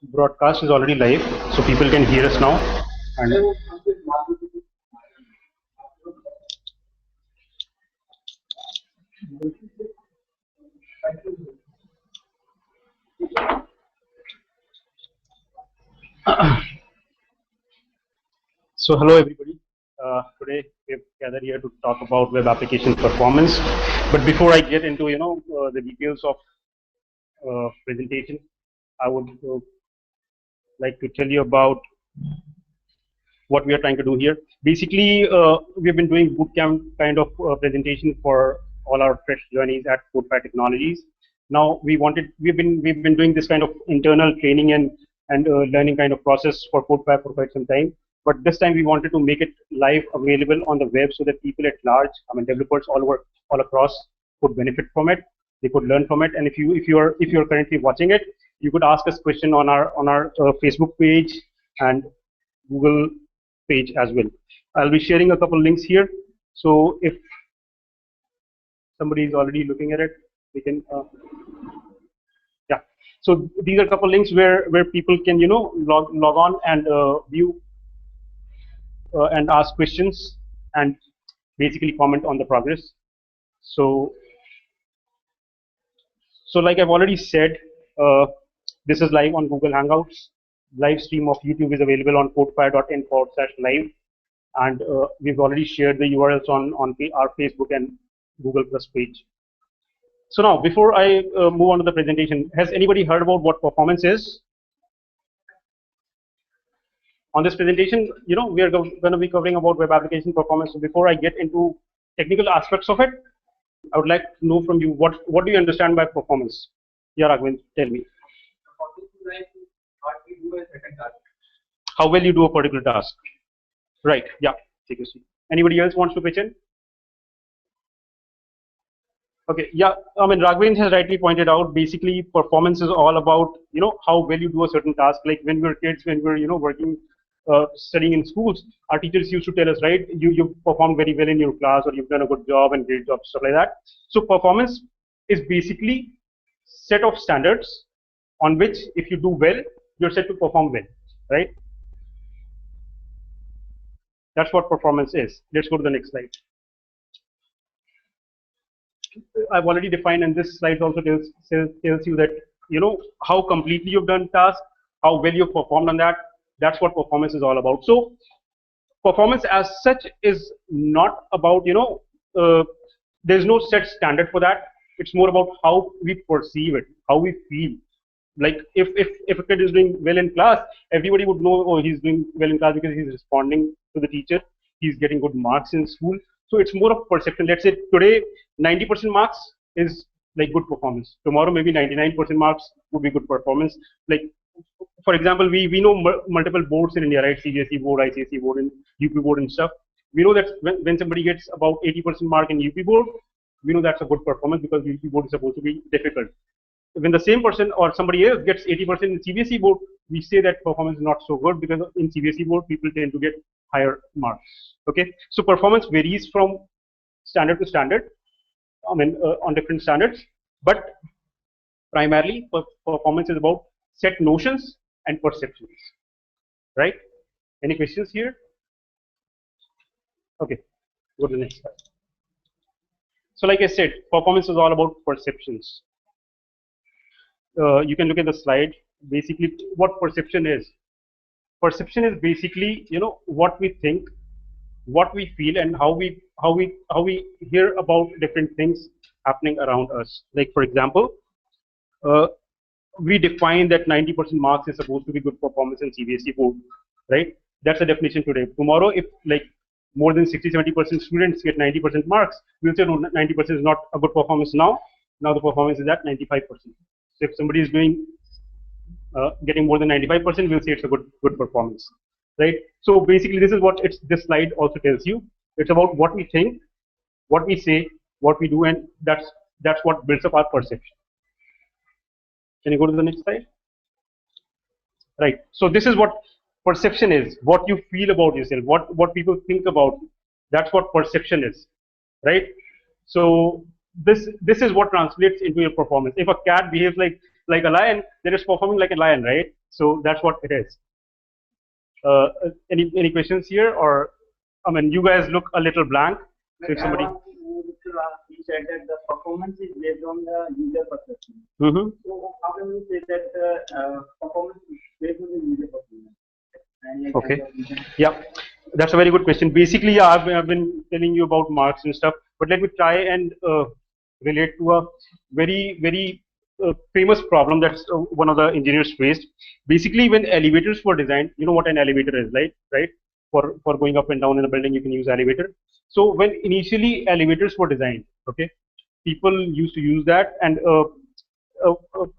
Broadcast is already live, so people can hear us now. And so, hello everybody. Today we've gathered here to talk about web application performance. But before I get into the details of presentation, I would like to tell you about what we are trying to do here. Basically, we've been doing bootcamp kind of presentation for all our fresh journeys at CodePad Technologies. Now we've been doing this kind of internal training and learning kind of process for CodePad for quite some time. But this time we wanted to make it live available on the web so that people at large, I mean developers all across, could benefit from it. They could learn from it. And if you're currently watching it, you could ask us question on our Facebook page and Google page as well. I'll be sharing a couple links here. So if somebody is already looking at it, we can yeah. So these are a couple links where people can log on and view and ask questions and basically comment on the progress. So like I've already said, this is live on Google Hangouts. Live stream of YouTube is available on codefire.in/live, and we've already shared the URLs on our Facebook and Google Plus page. So now, before I move on to the presentation, has anybody heard about what performance is? On this presentation, we are going to be covering about web application performance. So before I get into technical aspects of it, I would like to know from you what do you understand by performance? Yeah, Raghavan, tell me. How well you do a particular task. Right, yeah, take a seat. Anybody else wants to pitch in? Okay, yeah, I mean, Raghavan has rightly pointed out, basically performance is all about, how well you do a certain task. Like when we were kids, when we were, working, studying in schools, our teachers used to tell us, right, you performed very well in your class, or you've done a good job and great job, stuff like that. So performance is basically set of standards on which if you do well, you're set to perform well, right? That's what performance is. Let's go to the next slide. I've already defined, and this slide also tells you that how completely you've done task, how well you've performed on that. That's what performance is all about. So performance as such is not about there's no set standard for that. It's more about how we perceive it, how we feel. Like if a kid is doing well in class, everybody would know, oh, he's doing well in class because he's responding to the teacher, he's getting good marks in school. So it's more of perception. Let's say today 90% marks is like good performance. Tomorrow maybe 99% marks would be good performance. Like for example, we know multiple boards in India, right? CBSE board, ICSE board, and UP board and stuff. We know that when somebody gets about 80% mark in UP board, we know that's a good performance because UP board is supposed to be difficult. When the same person or somebody else gets 80% in CBSE board, we say that performance is not so good because in CBSE board people tend to get higher marks. Okay, so performance varies from standard to standard. I mean, on different standards, but primarily performance is about set notions and perceptions, right? Any questions here? Okay, go to the next slide. So like I said, performance is all about perceptions. You can look at the slide. Basically, what perception is. Perception is basically, what we think, what we feel, and how we hear about different things happening around us. Like for example, we define that 90% marks is supposed to be good performance in CBSE board, right? That's the definition today. Tomorrow, if like more than 60-70% students get 90% marks, we'll say no, 90% is not a good performance now. Now the performance is at 95%. So if somebody is doing getting more than 95%, we'll say it's a good performance, right? So basically, this is what this slide also tells you. It's about what we think, what we say, what we do, and that's what builds up our perception. Can you go to the next slide? Right. So this is what perception is. What you feel about yourself, what people think about you. That's what perception is, right? So this is what translates into your performance. If a cat behaves like like a lion, then it's performing like a lion, right? So that's what it is. Any questions here, or I mean, you guys look a little blank. So if somebody. You said that the performance is based on the user perception. So how can we say that performance is based on the user performance? Okay. Yeah, that's a very good question. Basically, yeah, I've been telling you about marks and stuff, but let me try and relate to a very famous problem that's one of the engineers faced. Basically, when elevators were designed, you know what an elevator is, right? Right? For going up and down in a building, you can use elevator. So when initially elevators were designed, okay, people used to use that, and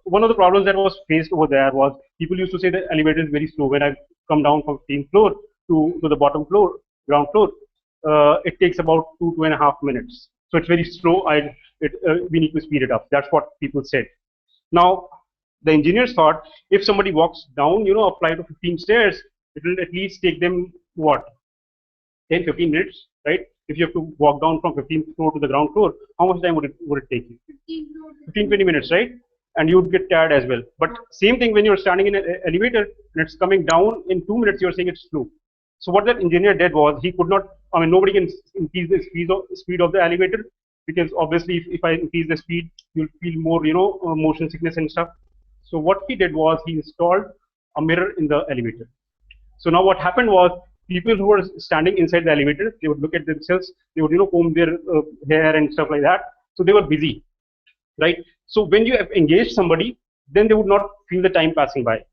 one of the problems that was faced over there was people used to say the elevator is very slow. When I come down from 15th floor to the bottom floor, ground floor, it takes about 2.5 minutes. So it's very slow. We need to speed it up. That's what people said. Now, the engineers thought if somebody walks down, a flight of 15 stairs, it will at least take them what, 10-15 minutes, right? If you have to walk down from 15th floor to the ground floor, how much time would it take you? 15-20 minutes, right? And you would get tired as well. But same thing when you're standing in an elevator and it's coming down in 2 minutes, you're saying it's slow. So what that engineer did was he could not. I mean, nobody can increase the speed of the elevator, because obviously if I increase the speed, you'll feel more, motion sickness and stuff. So what he did was he installed a mirror in the elevator. So now what happened was people who were standing inside the elevator, they would look at themselves, they would comb their hair and stuff like that. So they were busy, right? So when you have engaged somebody, then they would not feel the time passing by,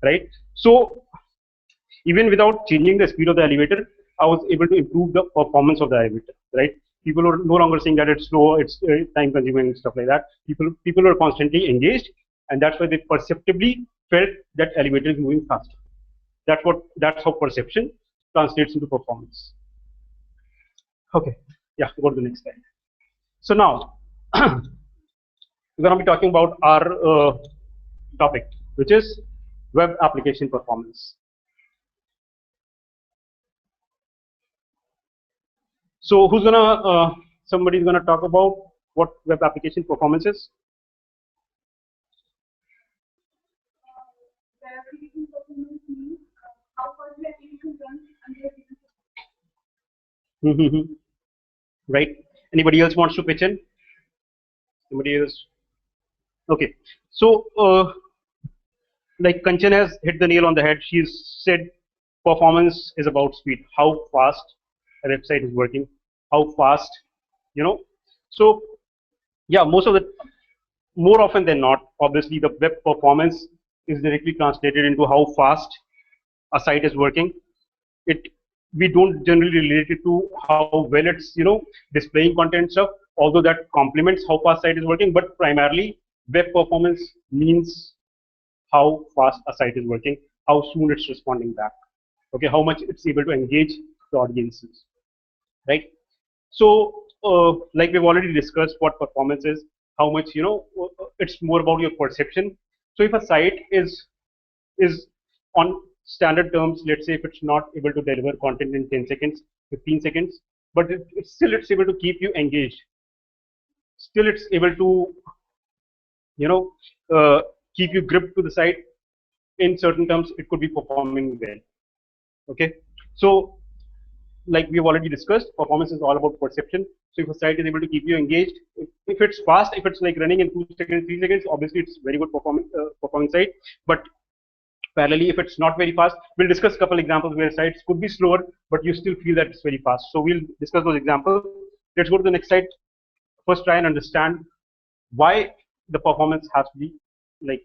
right? So even without changing the speed of the elevator, I was able to improve the performance of the elevator, right? People were no longer saying that it's slow, it's time consuming and stuff like that. People were constantly engaged, and that's why they perceptibly felt that elevator is moving faster. That's how perception translates into performance. Okay, yeah, go to the next slide. So now we're going to be talking about our topic, which is web application performance. So who's gonna somebody's gonna talk about what web application performance is? Right. Anybody else wants to pitch in? Somebody else? Okay. So like Kanchan has hit the nail on the head. She's said performance is about speed. How fast a website is working, how fast, So yeah, more often than not, obviously the web performance is directly translated into how fast a site is working. We don't generally relate it to how well it's displaying content stuff, although that complements how fast site is working, but primarily web performance means how fast a site is working, how soon it's responding back, okay, how much it's able to engage the audiences, right? So like we've already discussed what performance is, how much it's more about your perception. So if a site is on standard terms, let's say if it's not able to deliver content in 10 seconds, 15 seconds, but it's able to keep you engaged, still it's able to keep you gripped to the site, in certain terms it could be performing well, okay? So like we've already discussed, performance is all about perception. So if a site is able to keep you engaged, if it's fast, if it's like running in 2 seconds, 3 seconds, obviously it's very good performing site. But parallelly, if it's not very fast, we'll discuss a couple examples where sites could be slower, but you still feel that it's very fast. So we'll discuss those examples. Let's go to the next slide. First, try and understand why the performance has to be like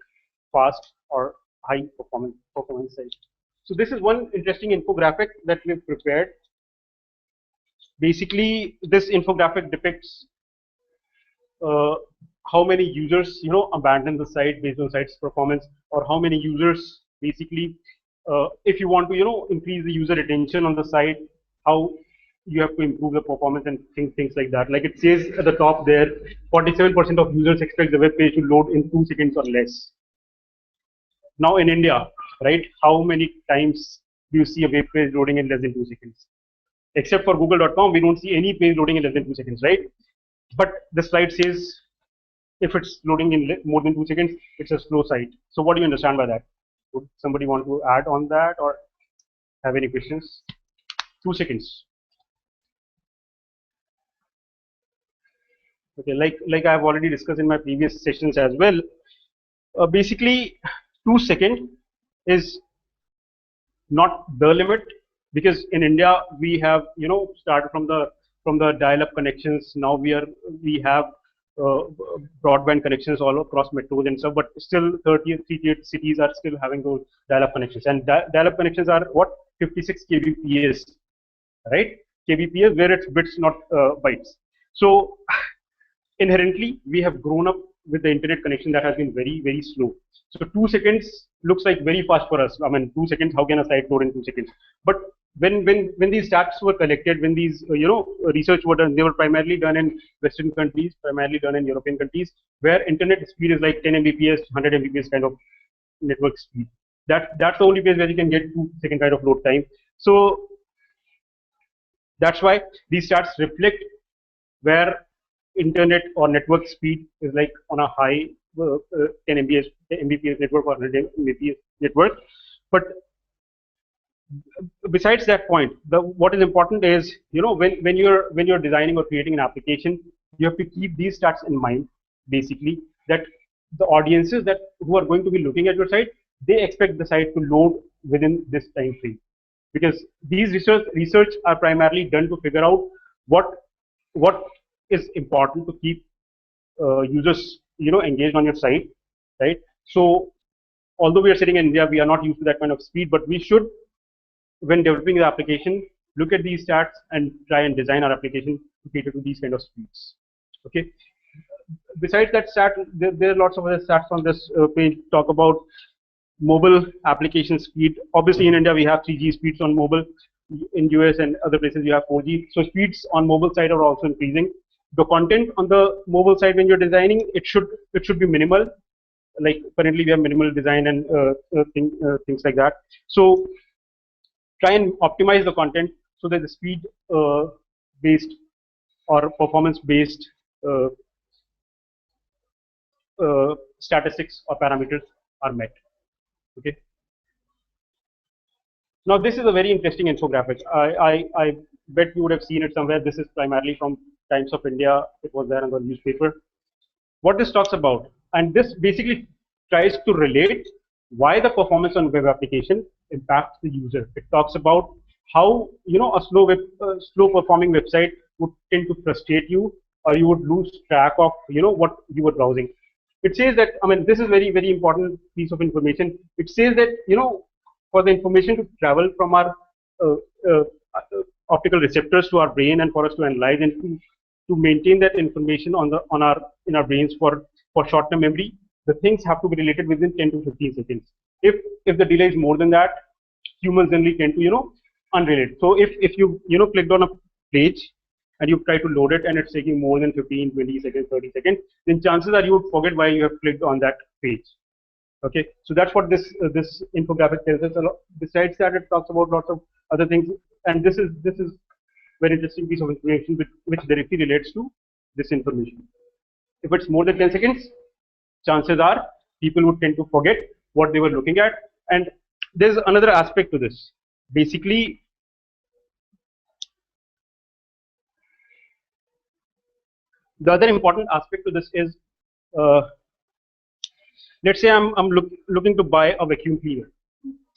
fast or high performance site. So this is one interesting infographic that we've prepared. Basically, this infographic depicts how many users abandon the site based on site's performance, or how many users basically, if you want to increase the user retention on the site, how you have to improve the performance and things like that. Like it says at the top there, 47% of users expect the web page to load in 2 seconds or less. Now in India, right, how many times do you see a web page loading in less than 2 seconds? Except for google.com, we don't see any page loading in less than 2 seconds, right? But the slide says if it's loading in more than 2 seconds, it's a slow site. So what do you understand by that? Would somebody want to add on that or have any questions? 2 seconds. Okay, like I've already discussed in my previous sessions as well. Basically, 2 seconds is not the limit, because in India we have started from the dial-up connections. Now we have broadband connections all across metros and stuff, but still 33 cities are still having those dial-up connections, and dial-up connections are what, 56 kbps, right? Kbps, where it's bits, not bytes. So inherently we have grown up with the internet connection that has been very slow. So 2 seconds looks like very fast for us. I mean, 2 seconds, how can a site load in 2 seconds? But when these stats were collected, when these research were done, they were primarily done in Western countries, primarily done in European countries, where internet speed is like 10 Mbps, 100 Mbps kind of network speed. That's the only place where you can get 2 second kind of load time. So that's why these stats reflect where internet or network speed is like on a high 10 Mbps network or 100 Mbps network. But besides that point, what is important is, when you're designing or creating an application, you have to keep these stats in mind. Basically, that the audiences who are going to be looking at your site, they expect the site to load within this time frame, because these research are primarily done to figure out what is important to keep users engaged on your site, right? So although we are sitting in India, we are not used to that kind of speed, but we should, when developing the application, look at these stats and try and design our application to cater to these kind of speeds. Okay. Besides that stat, there are lots of other stats on this page. Talk about mobile application speed. Obviously, in India we have 3G speeds on mobile. In US and other places you have 4G. So speeds on mobile side are also increasing. The content on the mobile side, when you're designing, it should be minimal. Like currently we have minimal design and things like that. So try and optimize the content so that the speed based or performance based statistics or parameters are met. Okay. Now this is a very interesting infographic. I bet you would have seen it somewhere. This is primarily from Times of India. It was there in the newspaper. What this talks about, and this basically tries to relate why the performance on web application impacts the user. It talks about how a slow performing website would tend to frustrate you, or you would lose track of what you were browsing. It says that, I mean, this is very important piece of information. It says that for the information to travel from our optical receptors to our brain, and for us to analyze and to maintain that information in our brains for short-term memory, the things have to be related within 10 to 15 seconds. If the delay is more than that, humans generally tend to unrelate. So if you clicked on a page and you try to load it and it's taking more than 15, 20 seconds, 30 seconds, then chances are you would forget why you have clicked on that page. Okay, so that's what this infographic tells us. Besides that, it talks about lots of other things, and this is very interesting piece of information which directly relates to this information. If it's more than 10 seconds, chances are people would tend to forget what they were looking at. And there's another aspect to this. Basically, the other important aspect to this is, let's say I'm looking to buy a vacuum cleaner,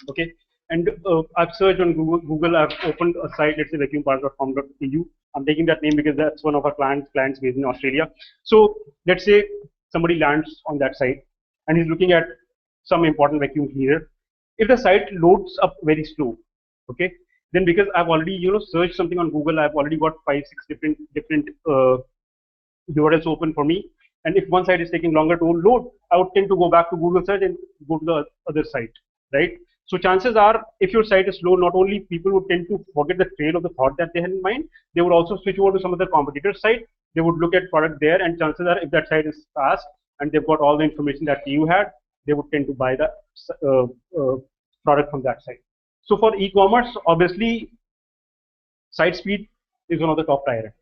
okay, and I've searched on Google. I've opened a site, let's say vacuumparts.com.au. I'm taking that name because that's one of our clients based in Australia. So let's say somebody lands on that site and he's looking at some important vacuum cleaner. If the site loads up very slow, okay, then because I've already searched something on Google, I've already got 5-6 different URLs open for me. And if one site is taking longer to load, I would tend to go back to Google search and go to the other site, right? So chances are, if your site is slow, not only people would tend to forget the trail of the thought that they had in mind, they would also switch over to some other competitor's site. They would look at product there, and chances are, if that site is fast and they've got all the information that you had, they would tend to buy the product from that site. So for e-commerce, obviously, site speed is one of the top priorities.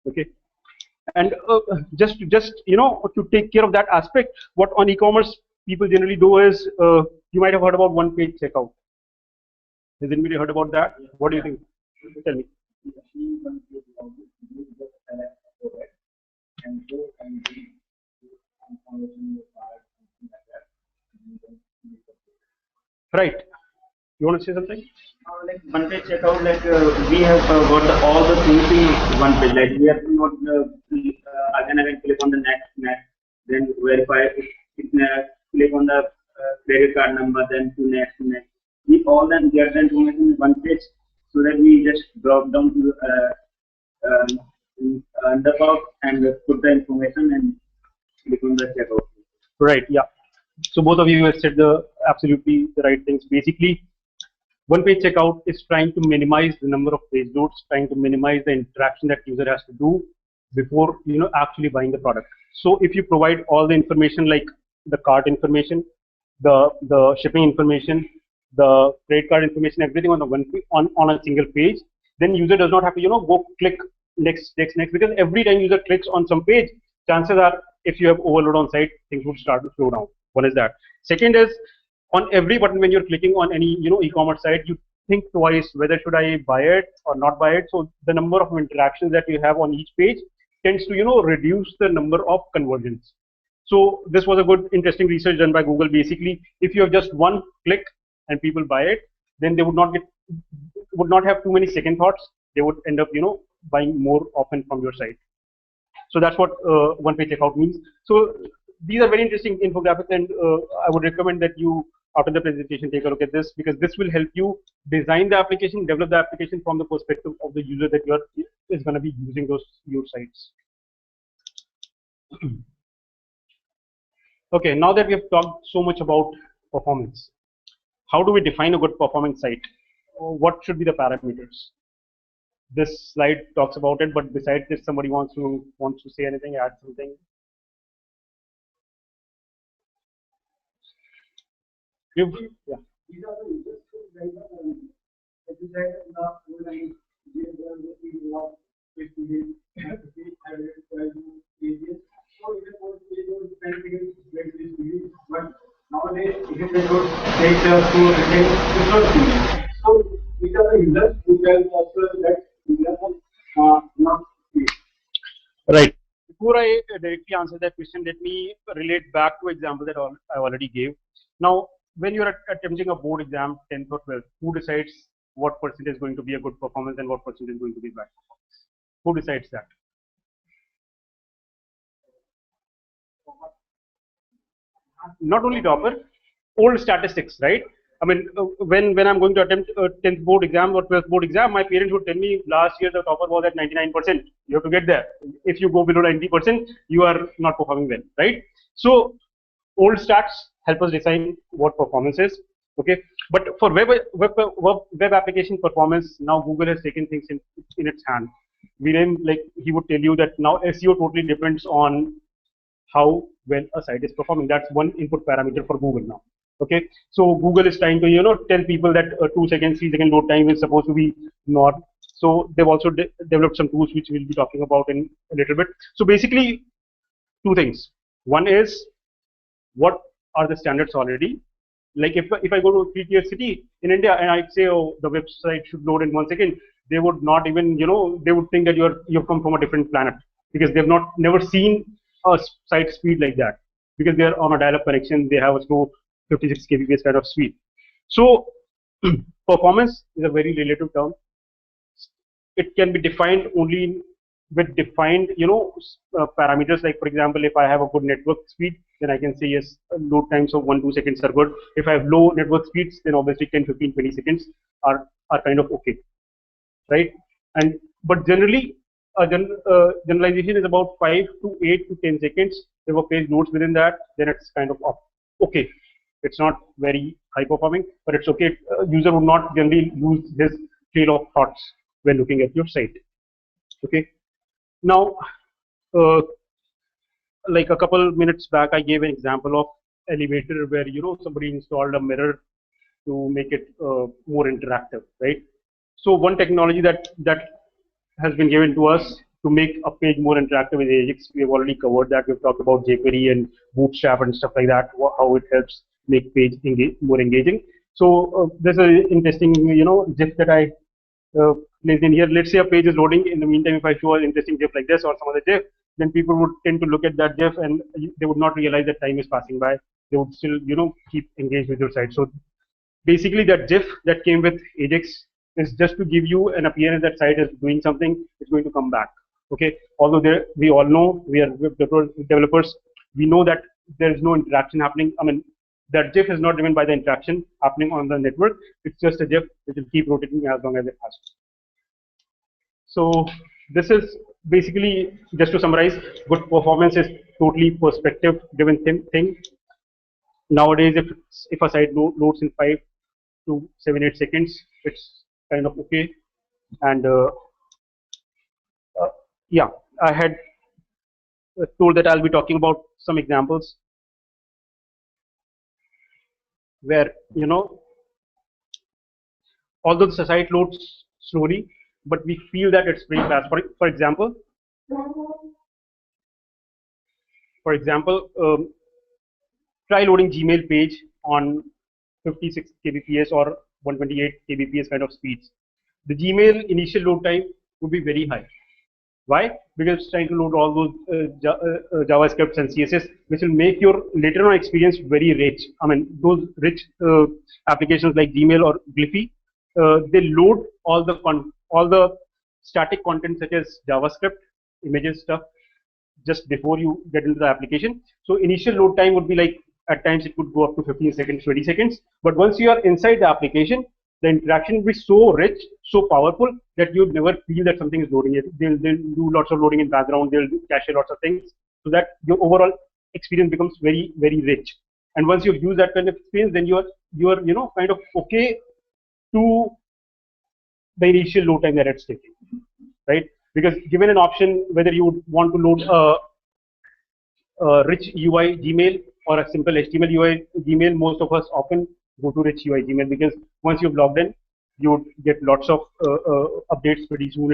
Okay. And just to take care of that aspect, what on e-commerce people generally do is, you might have heard about one-page checkout. Has anybody heard about that? What do you think? Tell me. Right. You want to say something? Like one page checkout, like we have got all the things in one page. Like we have to not again click on the next, then verify click on the credit card number, then to next. We all then get the information in one page, so that we just drop down to the box and put the information and click on the checkout. Right. Yeah. So both of you have said the absolutely the right things. Basically, one-page checkout is trying to minimize the number of page loads, trying to minimize the interaction that user has to do before actually buying the product. So if you provide all the information like the cart information, the shipping information, the credit card information, everything on the on a single page, then user does not have to go click next, because every time user clicks on some page, chances are if you have overload on site, things would start to slow down. One is that. Second is, on every button when you're clicking on any e-commerce site, you think twice whether should I buy it or not buy it. So the number of interactions that you have on each page tends to reduce the number of conversions. So this was a good interesting research done by Google. Basically, if you have just one click and people buy it, then they would not have too many second thoughts. They would end up buying more often from your site. So that's what one-page checkout means. So these are very interesting infographics, and I would recommend that you, after the presentation, take a look at this, because this will help you design the application, develop the application from the perspective of the user that is going to be using your sites. Okay, now that we have talked so much about performance, how do we define a good performing site? What should be the parameters? This slide talks about it, but besides this, somebody wants to say anything, add something? Yeah. Nowadays, if you don't take the food, it's not easy. So these are the users who can also that users not speed. Right. Before I directly answer that question, let me relate back to example that I already gave. Now, when you're attempting a board exam, 10th or 12th, who decides what percent is going to be a good performance and what percent is going to be bad performance? Who decides that? Not only topper, old statistics, right? I mean, when I'm going to attempt a 10th board exam or 12th board exam, my parents would tell me last year the topper was at 99%. You have to get there. If you go below 90%, you are not performing well, right? So old stats help us define what performance is. Okay, but for web application performance, now Google has taken things in its hand. Like he would tell you that now SEO totally depends on how well a site is performing. That's one input parameter for Google now. Okay, so Google is trying to tell people that 2 seconds, 3 second load time is supposed to be not. So they've also developed some tools which we'll be talking about in a little bit. So basically, two things. One is, what are the standards already? Like if I go to a 3-tier city in India and I say, oh, the website should load in 1 second, they would not even, they would think that you've come from a different planet, because they've never seen a site speed like that, because they're on a dial-up connection, they have a slow 56 kbps kind of speed. So performance is a very relative term. It can be defined only with defined parameters. Like for example, if I have a good network speed, then I can say yes, load times of 1-2 seconds are good. If I have low network speeds, then obviously 10, 15, 20 seconds are kind of okay, right? But generally, generalization is about 5 to 8 to 10 seconds. If a page loads within that, then it's kind of okay. It's not very high performing, but it's okay. User would not generally lose his trail of thoughts when looking at your site. Okay. Now, like a couple minutes back, I gave an example of elevator where somebody installed a mirror to make it more interactive, right? So one technology that has been given to us to make a page more interactive with Ajax. We have already covered that. We've talked about jQuery and Bootstrap and stuff like that, how it helps make page more engaging. So there's an interesting, GIF that I placed in here. Let's say a page is loading. In the meantime, if I show an interesting GIF like this or some other GIF, then people would tend to look at that GIF and they would not realize that time is passing by. They would still, keep engaged with your site. So basically, that GIF that came with Ajax is just to give you an appearance that site is doing something. It's going to come back. Okay. Although we all know, we are developers. We know that there is no interaction happening. I mean, that GIF is not driven by the interaction happening on the network. It's just a GIF which will keep rotating as long as it has to. So this is basically, just to summarize, good performance is totally perspective driven thing. Nowadays, if a site loads in 5 to 7, 8 seconds, it's kind of okay. And yeah, I had told that I'll be talking about some examples where, although the site loads slowly, but we feel that it's very fast. For example, try loading Gmail page on 56 kbps or 128 kbps kind of speeds. The Gmail initial load time would be very high. Why? Because it's trying to load all those JavaScripts and CSS, which will make your later on experience very rich. I mean, those rich applications like Gmail or Giphy, they load all the static content such as JavaScript, images, stuff, just before you get into the application. So initial load time would be like, at times it could go up to 15 seconds, 20 seconds. But once you are inside the application, the interaction will be so rich, so powerful that you'd never feel that something is loading it. They'll do lots of loading in background. They'll cache lots of things, so that your overall experience becomes very, very rich. And once you've used that kind of experience, then you are kind of okay to the initial load time that it's taking, right? Because given an option whether you would want to load a rich UI Gmail or a simple HTML UI Gmail, most of us often go to rich UI Gmail, because once you've logged in, you would get lots of updates pretty soon.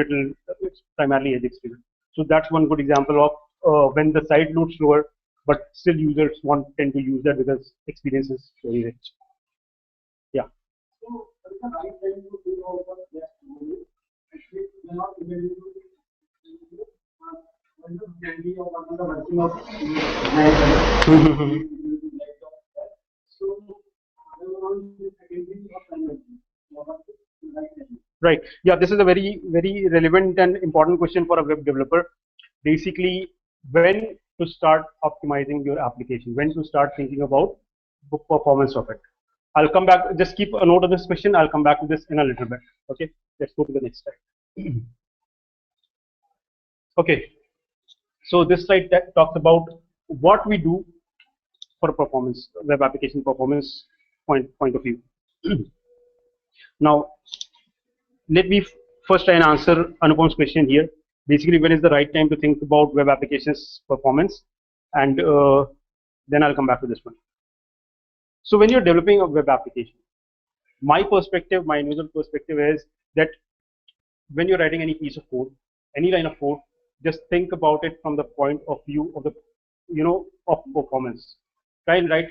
It's primarily Ajax driven. So that's one good example of when the site loads slower, but still users tend to use that because experience is very rich. Yeah. So, what is the right time to do all of that? Actually, we are not able to Right. Yeah, this is a very, very relevant and important question for a web developer. Basically, when to start optimizing your application, when to start thinking about the performance of it. I'll come back, just keep a note of this question. I'll come back to this in a little bit. Okay, let's go to the next slide. Okay, so this slide talks about what we do for performance, web application performance point of view. Now, let me first try and answer Anupam's question here. Basically, when is the right time to think about web applications performance? And then I'll come back to this one. So when you're developing a web application, my individual perspective is that when you're writing any piece of code, any line of code, just think about it from the point of view of the, of performance. Try and write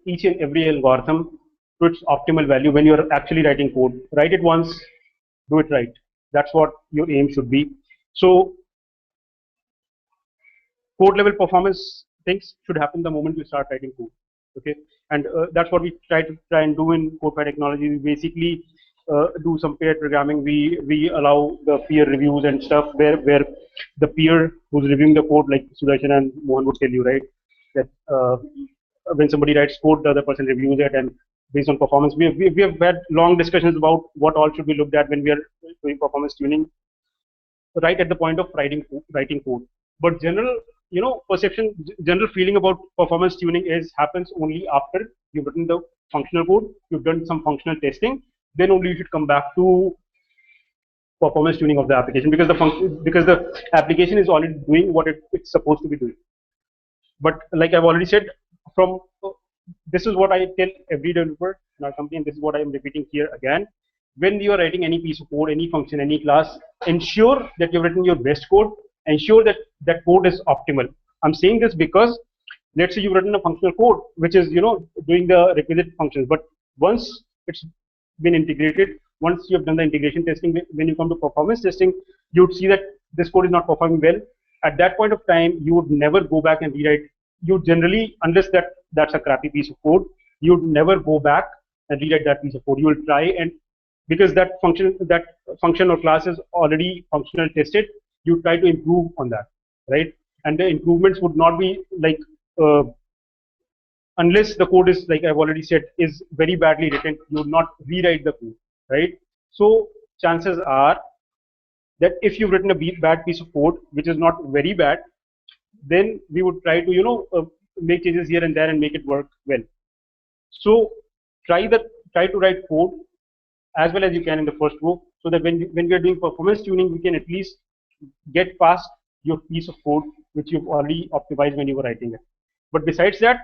each and every algorithm to its optimal value when you're actually writing code. Write it once, do it right. That's what your aim should be. So code level performance things should happen the moment you start writing code. Okay, and that's what we try and do in CodePy technology. We basically do some pair programming. We allow the peer reviews and stuff where the peer who's reviewing the code, like Sudarshan and Mohan would tell you, right, that when somebody writes code, the other person reviews it, and based on performance, we have had long discussions about what all should be looked at when we are doing performance tuning, right at the point of writing code. But general perception, general feeling about performance tuning happens only after you've written the functional code, you've done some functional testing, then only you should come back to performance tuning of the application, because the application is already doing what it's supposed to be doing. But like I've already said, this is what I tell every developer in our company, and this is what I am repeating here again, when you are writing any piece of code, any function, any class, ensure that you've written your best code. Ensure that that code is optimal. I'm saying this because let's say you've written a functional code which is doing the requisite functions, but once it's been integrated, once you have done the integration testing, when you come to performance testing, you would see that this code is not performing well. At that point of time, you would never go back and rewrite. You generally, unless that's a crappy piece of code, you would never go back and rewrite that piece of code. You will try, and because that function or class is already functional tested, you try to improve on that, right? And the improvements would not be like unless the code is, like I've already said, is very badly written, you would not rewrite the code, right? So chances are that if you've written a bad piece of code, which is not very bad, then we would try to make changes here and there and make it work well. So try to write code as well as you can in the first go, so that when we are doing performance tuning, we can at least get past your piece of code which you've already optimized when you were writing it. But besides that,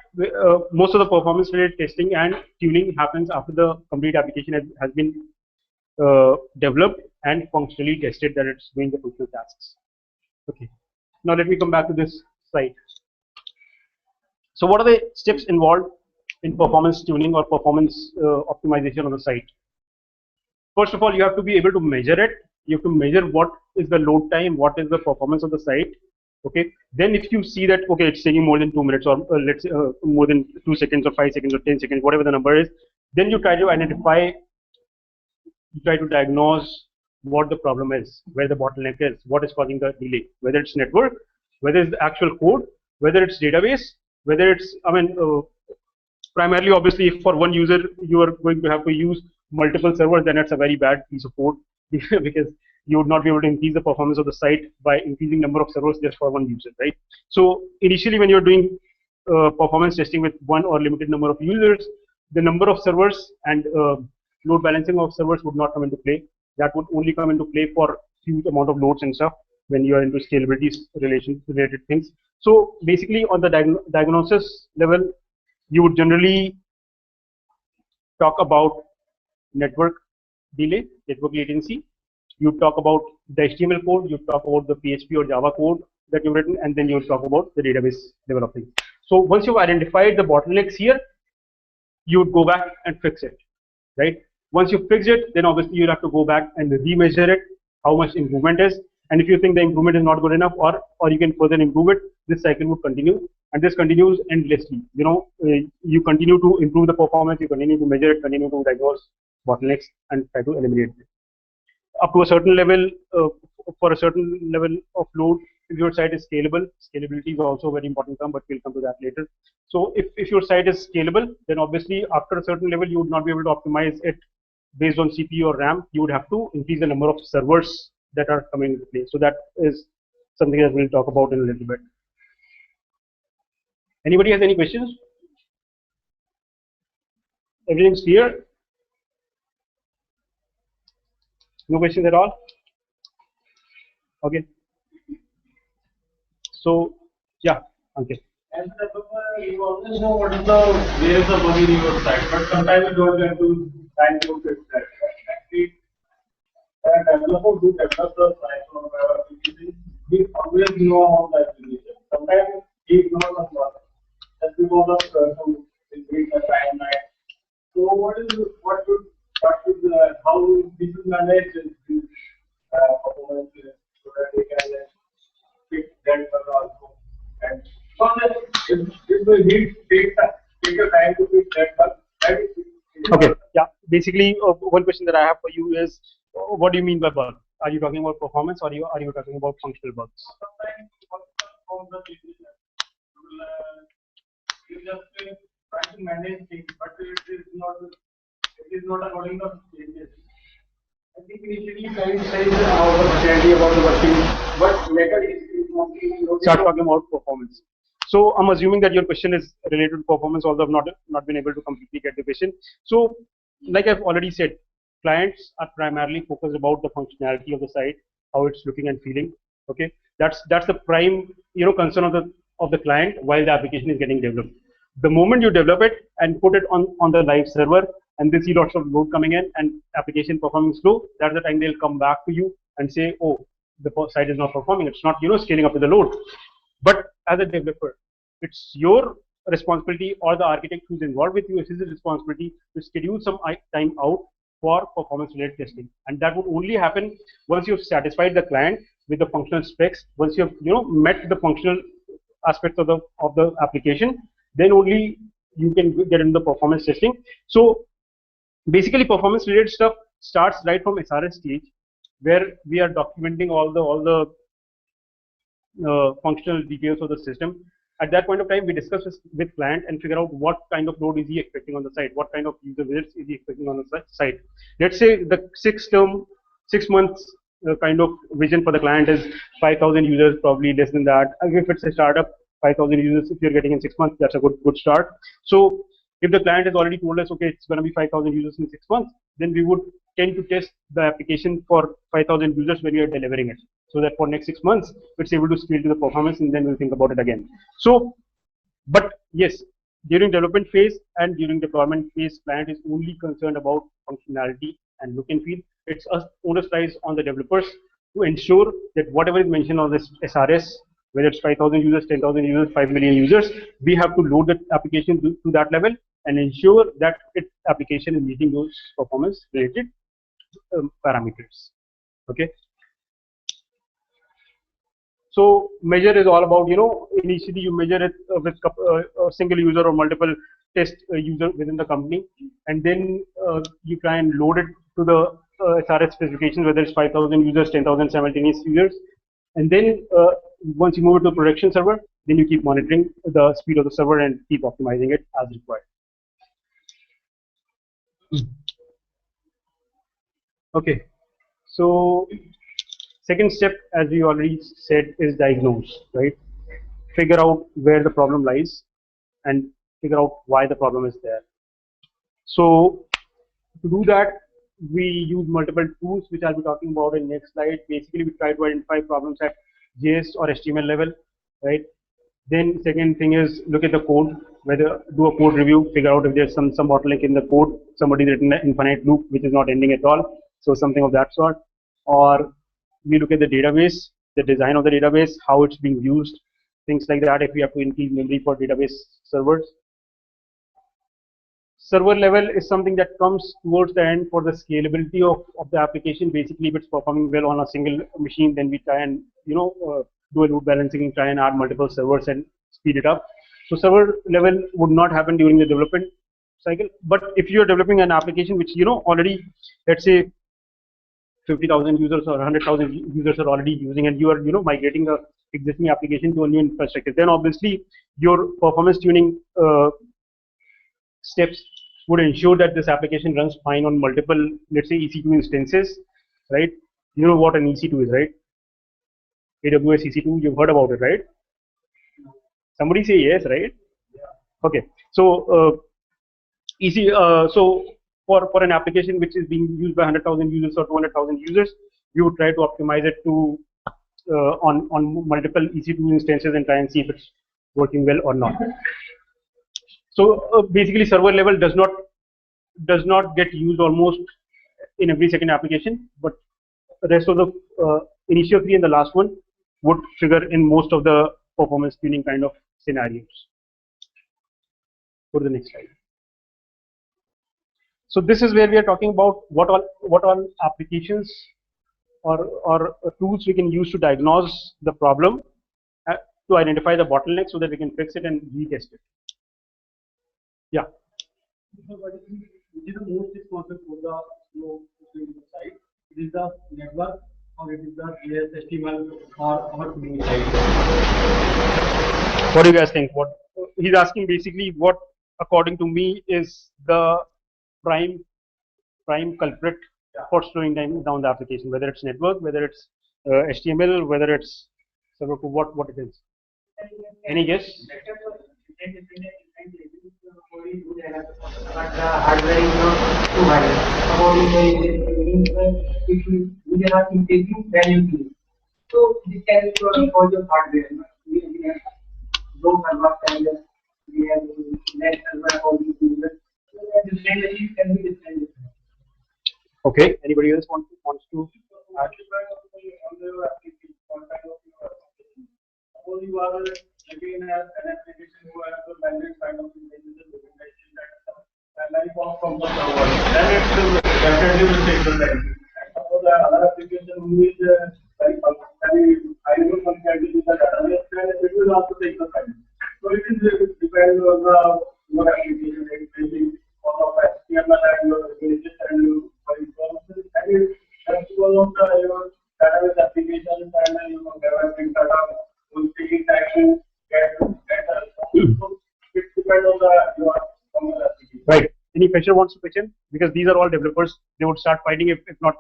most of the performance related testing and tuning happens after the complete application has been developed and functionally tested that it's doing the functional tasks. Okay, now let me come back to this slide. So what are the steps involved in performance tuning or performance optimization on the site? First of all, you have to be able to measure it. You have to measure what is the load time, what is the performance of the site. Okay. Then if you see that okay, it's taking more than 2 minutes, or let's say more than 2 seconds or 5 seconds or 10 seconds, whatever the number is, then you try to identify, you try to diagnose what the problem is, where the bottleneck is, what is causing the delay, whether it's network, whether it's the actual code, whether it's database, whether it's, primarily obviously for one user you are going to have to use multiple servers, then it's a very bad piece of code because you would not be able to increase the performance of the site by increasing number of servers just for one user, right? So initially when you're doing performance testing with one or limited number of users, the number of servers and load balancing of servers would not come into play. That would only come into play for huge amount of loads and stuff when you are into scalability related things. So basically on the diagnosis level, you would generally talk about network delay, network latency. You talk about the HTML code, you talk about the PHP or Java code that you've written, and then you talk about the database developing. So once you've identified the bottlenecks here, you would go back and fix it, right? Once you fix it, then obviously you'll have to go back and remeasure it, how much improvement is, and if you think the improvement is not good enough, or you can further improve it, this cycle would continue, and this continues endlessly. You continue to improve the performance, you continue to measure it, continue to diagnose bottlenecks, and try to eliminate it. Up to a certain level, for a certain level of load, if your site is scalable, scalability is also a very important term, but we'll come to that later. So if your site is scalable, then obviously after a certain level, you would not be able to optimize it based on CPU or RAM. You would have to increase the number of servers that are coming into play. So that is something that we'll talk about in a little bit. Anybody has any questions? Everything's clear? No questions at all? Okay. So, yeah, okay. As a developer, you always know what is the where is the bug in your site, but sometimes you don't have to try to fix that. Actually, a developer who develops the site from web application, he always know about the application. Sometimes he ignores the process just because of to increase the timeline. So what should how we should manage this performance so that we can fix that bug also. And so if we need take a time to fix that bug, that is Okay, yeah, basically one question that I have for you is, what do you mean by bug? Are you talking about performance, or are you talking about functional bugs? sometimes from the business, you just try to manage things, but it is not according to changes. I think initially client says about the maturity about the working, but later is mostly Start talking about performance. So I'm assuming that your question is related to performance, although I've not been able to completely get the question. So, like I've already said, clients are primarily focused about the functionality of the site, how it's looking and feeling. Okay, that's the prime concern of the client while the application is getting developed. The moment you develop it and put it on the live server and they see lots of load coming in and application performing slow, that's the time they'll come back to you and say, oh, the site is not performing, it's not scaling up to the load. But as a developer, it's your responsibility, or the architect who's involved with you, it's his responsibility to schedule some time out for performance related testing, and that would only happen once you've satisfied the client with the functional specs, once you've met the functional aspects of the application, then only you can get into the performance testing. So basically performance related stuff starts right from SRS stage, where we are documenting all the functional details of the system. At that point of time, we discuss with client and figure out what kind of load is he expecting on the site, what kind of user visits is he expecting on the site. Let's say the 6 months kind of vision for the client is 5,000 users, probably less than that. If it's a startup, 5,000 users, if you're getting in 6 months, that's a good start. So if the client has already told us, okay, it's going to be 5,000 users in 6 months, then we would tend to test the application for 5,000 users when we are delivering it, so that for next 6 months it's able to scale to the performance, and then we'll think about it again. So, but yes, during development phase and during deployment phase, client is only concerned about functionality and look and feel. It's us onus lies on the developers to ensure that whatever is mentioned on this SRS, whether it's 5,000 users, 10,000 users, 5 million users, we have to load the application to that level and ensure that its application is meeting those performance related parameters. Okay. So measure is all about, initially you measure it with a single user or multiple test user within the company, and then you try and load it to the SRS specifications, whether it's 5,000 users, 10,000 simultaneous users, and then once you move it to production server, then you keep monitoring the speed of the server and keep optimizing it as required. Okay, so second step, as we already said, is diagnose, right? Figure out where the problem lies and figure out why the problem is there. So to do that, we use multiple tools, which I'll be talking about in next slide. Basically, we try to identify problems at JS or HTML level, right? Then second thing is look at the code, do a code review, figure out if there's some bottleneck in the code, somebody's written an infinite loop which is not ending at all, so something of that sort. Or we look at the database, the design of the database, how it's being used, things like that, if we have to increase memory for database servers. Server level is something that comes towards the end for the scalability of the application. Basically, if it's performing well on a single machine, then we try and do a load balancing and try and add multiple servers and speed it up. So server level would not happen during the development cycle. But if you are developing an application which already, let's say 50,000 users or 100,000 users are already using, and you are migrating the existing application to a new infrastructure, then obviously your performance tuning steps would ensure that this application runs fine on multiple, let's say, EC2 instances, right? You know what an EC2 is, right? AWS EC2, you've heard about it, right? Somebody say yes, right? Yeah. Okay, so so for an application which is being used by 100,000 users or 200,000 users, you would try to optimize it to on multiple EC2 instances and try and see if it's working well or not. So basically, server level does not get used almost in every second application, but the rest of the initial three and the last one would trigger in most of the performance tuning kind of scenarios. Go to the next slide. So this is where we are talking about what all applications or tools we can use to diagnose the problem, to identify the bottleneck so that we can fix it and retest it. Yeah. So what is the most responsible for the flow between the site? It is the network, or it is the JS, HTML, or our tuning site? What do you guys think? What he's asking basically, what according to me is the prime culprit for slowing down the application, whether it's network, whether it's HTML, whether it's server code, what it is. Any guess? But the hardware is not too high. According to we are not increasing value. So this can be for your hardware. We have low server standard, we have less server for the user. So the same machine can be Okay. Anybody else wants to add? Suppose you are again an application who has a language kind of implementation and then from the server, then it definitely will take the time. And suppose another application who is very highly functionality with the database, then it will also take the time. So it is depends on the your application, especially on the HTML and your images and your information, and it has to go on your database applications and developing data will taking time to get the response. So it depends on the your application. Right. Any fresher wants to pitch in? Because these are all developers. They would start fighting if not,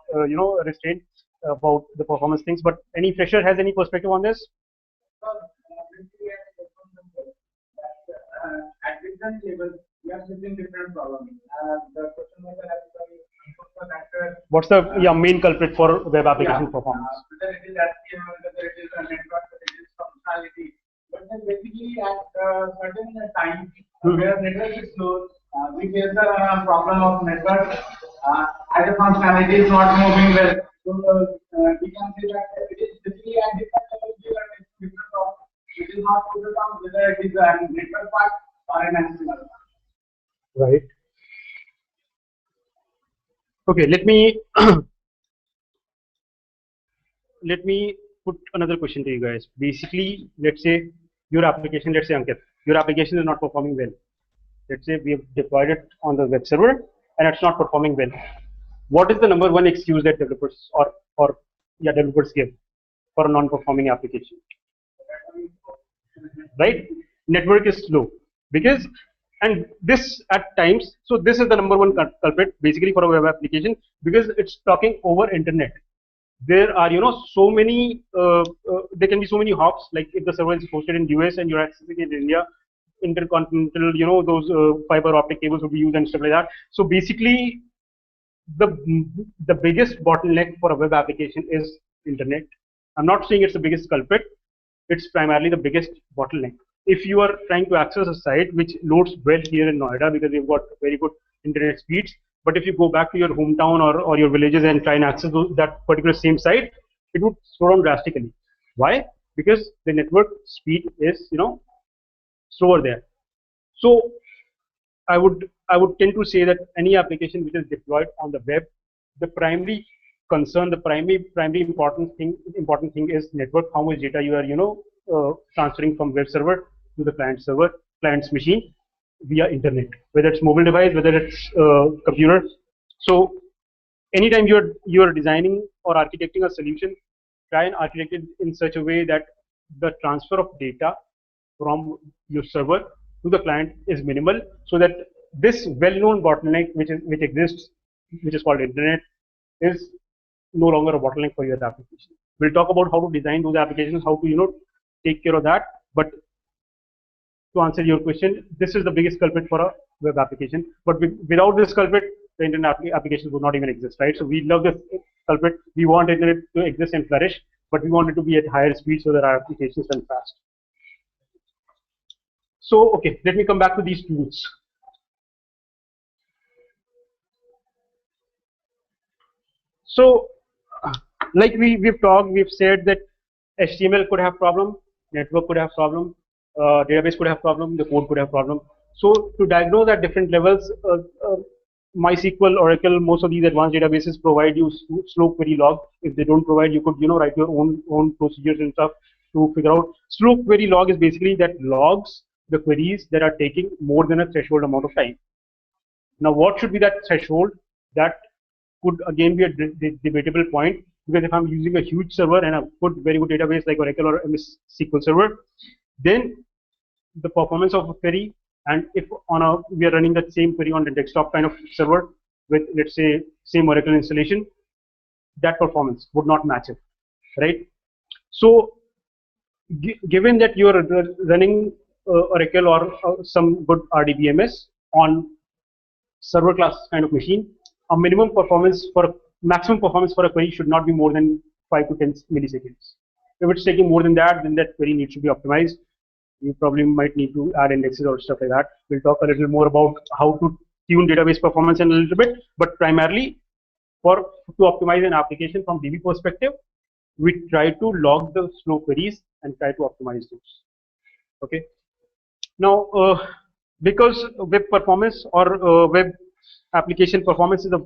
restrained about the performance things. But any fresher has any perspective on this? At different levels, we are facing different problems. The question was What's the main culprit for web application performance? whether it is HTML, whether it is a network, whether it is functionality. But then basically at certain times where network is slow, we face the problem of network as a functionality is not moving well. So we can say that it is basically at different levels we are facing different problems. It is not focused on whether it is a network part or an HTML part. Right. Okay, let me let me put another question to you guys. Basically, let's say your application, let's say Ankit, your application is not performing well. Let's say we have deployed it on the web server and it's not performing well. What is the number one excuse that developers or developers give for a non-performing application? Right? Network is slow because, and this at times, so this is the number one culprit basically for a web application because it's talking over internet. There are so many there can be so many hops, like if the server is hosted in US and you're accessing it in India, intercontinental, those fiber optic cables would be used and stuff like that. So basically the biggest bottleneck for a web application is internet. I'm not saying it's the biggest culprit, it's primarily the biggest bottleneck. If you are trying to access a site which loads well here in Noida because we've got very good internet speeds, but if you go back to your hometown or your villages and try and access that particular same site, it would slow down drastically. Why? Because the network speed is slower there. So I would tend to say that any application which is deployed on the web, the primary concern, the primary important thing is network. How much data you are transferring from web server to the client's machine via internet, whether it's mobile device, whether it's computer. So anytime you're designing or architecting a solution, try and architect it in such a way that the transfer of data from your server to the client is minimal, so that this well-known bottleneck which exists, which is called internet, is no longer a bottleneck for your application. We'll talk about how to design those applications, how to take care of that. But to answer your question, this is the biggest culprit for a web application. But without this culprit, the internet applications would not even exist, right? So we love this culprit. We want internet to exist and flourish, but we want it to be at higher speed so that our applications run fast. So okay, let me come back to these tools. So like we've said that HTML could have problem, network could have problem, database could have problem, the code could have problem. So to diagnose at different levels, MySQL, Oracle, most of these advanced databases provide you slow query log. If they don't provide, you could write your own procedures and stuff to figure out. Slow query log is basically that logs the queries that are taking more than a threshold amount of time. Now, what should be that threshold? That could again be a debatable point, because if I'm using a huge server and a very good database like Oracle or MS SQL Server, then the performance of a query, and if we are running that same query on the desktop kind of server with, let's say, same Oracle installation, that performance would not match it, right? So given that you are running Oracle or some good RDBMS on server class kind of machine, a maximum performance for a query should not be more than 5 to 10 milliseconds. If it's taking more than that, then that query needs to be optimized. You probably might need to add indexes or stuff like that. We'll talk a little more about how to tune database performance in a little bit, but primarily to optimize an application from DB perspective, we try to log the slow queries and try to optimize those. Okay. Now, because web performance or web application performance is a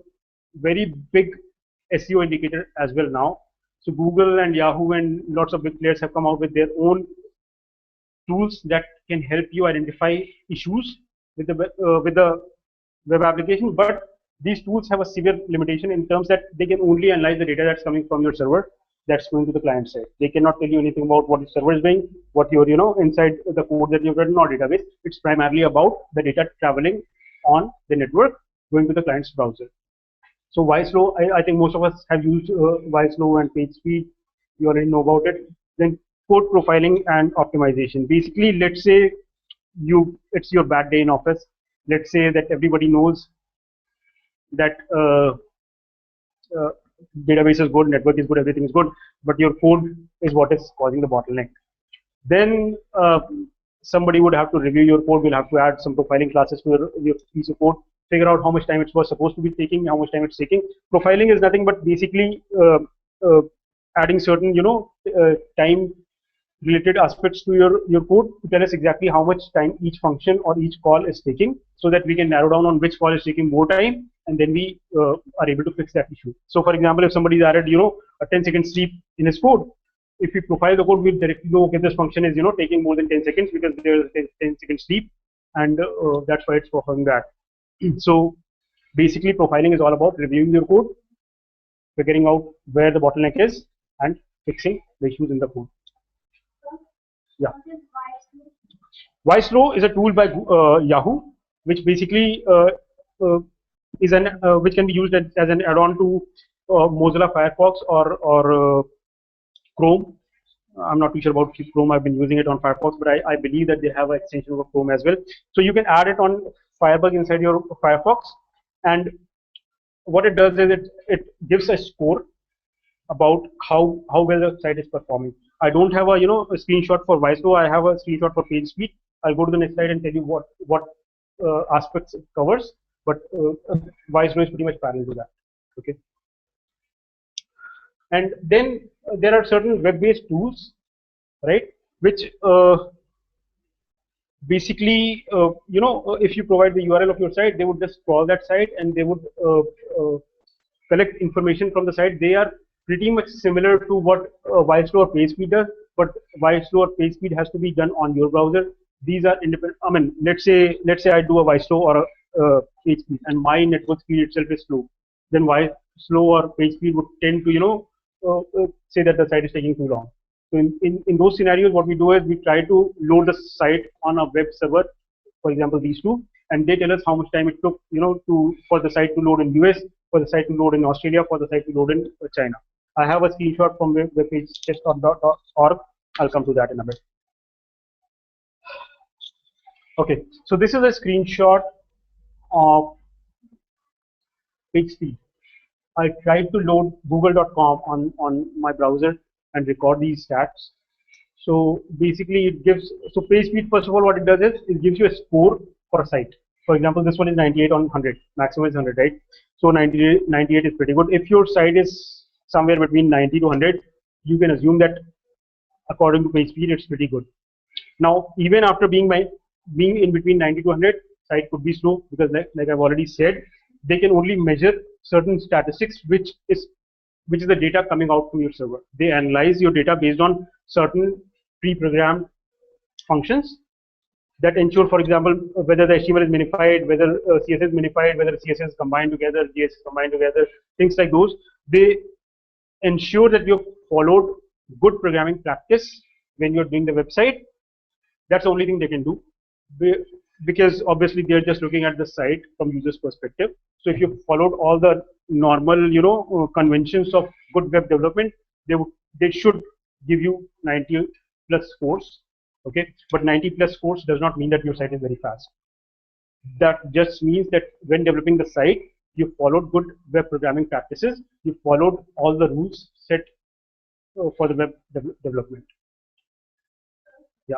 very big SEO indicator as well now. So Google and Yahoo and lots of big players have come out with their own tools that can help you identify issues with the web application. But these tools have a severe limitation in terms that they can only analyze the data that's coming from your server that's going to the client side. They cannot tell you anything about what the server is doing, what you're, inside the code that you've written or database. It's primarily about the data traveling on the network going to the client's browser. So YSlow, I think most of us have used YSlow and PageSpeed. You already know about it. Then code profiling and optimization. Basically, let's say it's your bad day in office. Let's say that everybody knows that database is good, network is good, everything is good, but your code is what is causing the bottleneck. Then somebody would have to review your code, will have to add some profiling classes to your piece of code, figure out how much time it was supposed to be taking, how much time it's taking. Profiling is nothing but basically adding certain, time related aspects to your code to tell us exactly how much time each function or each call is taking, so that we can narrow down on which call is taking more time, and then we are able to fix that issue. So for example, if somebody's added, a 10-second sleep in his code, if we profile the code, we'll directly know, okay, this function is, taking more than 10 seconds because there's a 10-second sleep, and that's why it's performing that. So basically, profiling is all about reviewing your code, figuring out where the bottleneck is, and fixing the issues in the code. Yeah. YSlow is a tool by Yahoo, which basically is which can be used as an add-on to Mozilla Firefox or Chrome. I'm not too sure about Chrome. I've been using it on Firefox, but I believe that they have an extension of Chrome as well. So you can add it on Firebug inside your Firefox, and what it does is it gives a score about how well the site is performing. I don't have a screenshot for YSlow. I have a screenshot for PageSpeed. I'll go to the next slide and tell you what aspects it covers. But YSlow is pretty much parallel to that. Okay. And then there are certain web-based tools, right? Which basically, if you provide the URL of your site, they would just crawl that site and they would collect information from the site. They are pretty much similar to what YSlow or PageSpeed does, but YSlow or PageSpeed has to be done on your browser. These are independent. I mean, let's say I do a YSlow or a PageSpeed, and my network speed itself is slow. Then YSlow or PageSpeed would tend to say that the site is taking too long. So in those scenarios, what we do is we try to load the site on a web server, for example, these two, and they tell us how much time it took, for the site to load in US, for the site to load in Australia, for the site to load in China. I have a screenshot from webpage test.org. I'll come to that in a bit. Okay, so this is a screenshot of PageSpeed. I tried to load google.com on my browser and record these stats. So basically it gives, so PageSpeed, first of all, what it does is it gives you a score for a site. For example, this one is 98 on 100, maximum is 100, right? So 98 is pretty good. If your site is somewhere between 90 to 100, you can assume that according to PageSpeed, it's pretty good. Now, even after being in between 90 to 100, site could be slow because like I've already said, they can only measure certain statistics, which is the data coming out from your server. They analyze your data based on certain pre-programmed functions that ensure, for example, whether the HTML is minified, whether CSS is minified, whether CSS is combined together, JS is combined together, things like those. They ensure that you've followed good programming practice when you're doing the website. That's the only thing they can do, because obviously they're just looking at the site from user's perspective. So if you followed all the normal, conventions of good web development, they should give you 90 plus scores. Okay, but 90 plus scores does not mean that your site is very fast. That just means that when developing the site, you followed good web programming practices. You followed all the rules set for the web development. Yeah.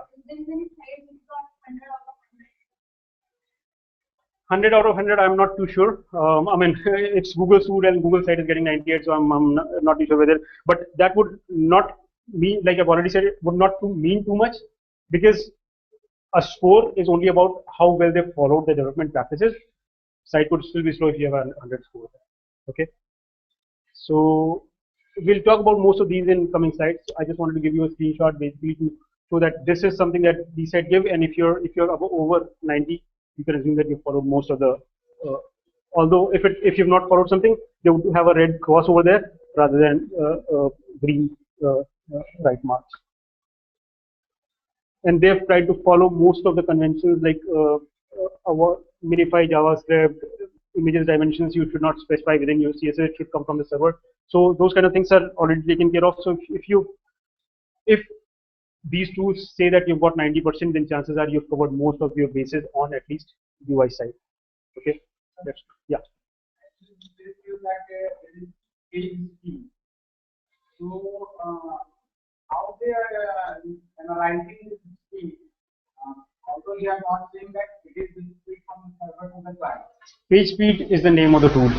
100 out of 100, I'm not too sure. I mean, it's Google suit and Google site is getting 98, so I'm not too sure whether. But that would not mean, like I've already said, it would not mean too much, because a score is only about how well they followed the development practices. Site would still be slow if you have a 100 score. Okay. So we'll talk about most of these in coming slides. I just wanted to give you a screenshot basically to show that this is something that these site give, and if you're over 90, you can assume that you followed most of the. Although if you've not followed something, they would have a red cross over there rather than green right marks. And they've tried to follow most of the conventions like minify JavaScript, images dimensions you should not specify within your CSS, it should come from the server. So those kind of things are already taken care of. So if these tools say that you've got 90%, then chances are you've covered most of your bases on at least UI side. Okay, that's yeah. So how they are analyzing this speed? Although they are not saying that it is the speed from the server to the client. Page speed is the name of the tool.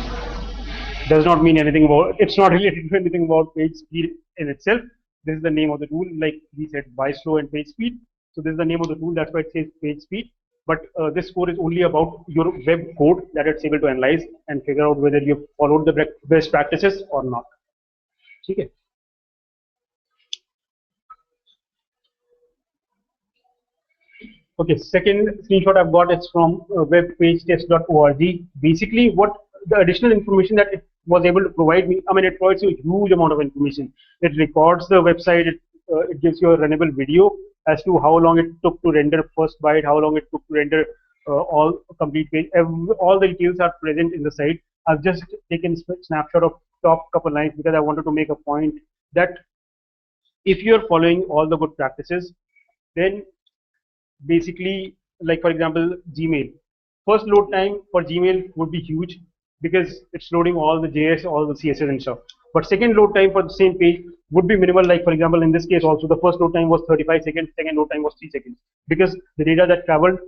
Does not mean anything about. It's not related to anything about page speed in itself. This is the name of the tool. Like we said, buy slow and page speed. So this is the name of the tool. That's why it says page speed. But this score is only about your web code that it's able to analyze and figure out whether you've followed the best practices or not. Okay. Okay, second screenshot I've got is from webpagetest.org. Basically, what the additional information that it was able to provide me, I mean, it provides you a huge amount of information. It records the website, it gives you a runnable video as to how long it took to render first byte, how long it took to render all complete page. All the details are present in the site. I've just taken a snapshot of top couple lines because I wanted to make a point that if you're following all the good practices, then basically, like for example, Gmail. First load time for Gmail would be huge because it's loading all the JS, all the CSS and stuff. But second load time for the same page would be minimal. Like for example, in this case also, the first load time was 35 seconds, second load time was 3 seconds. Because the data that traveled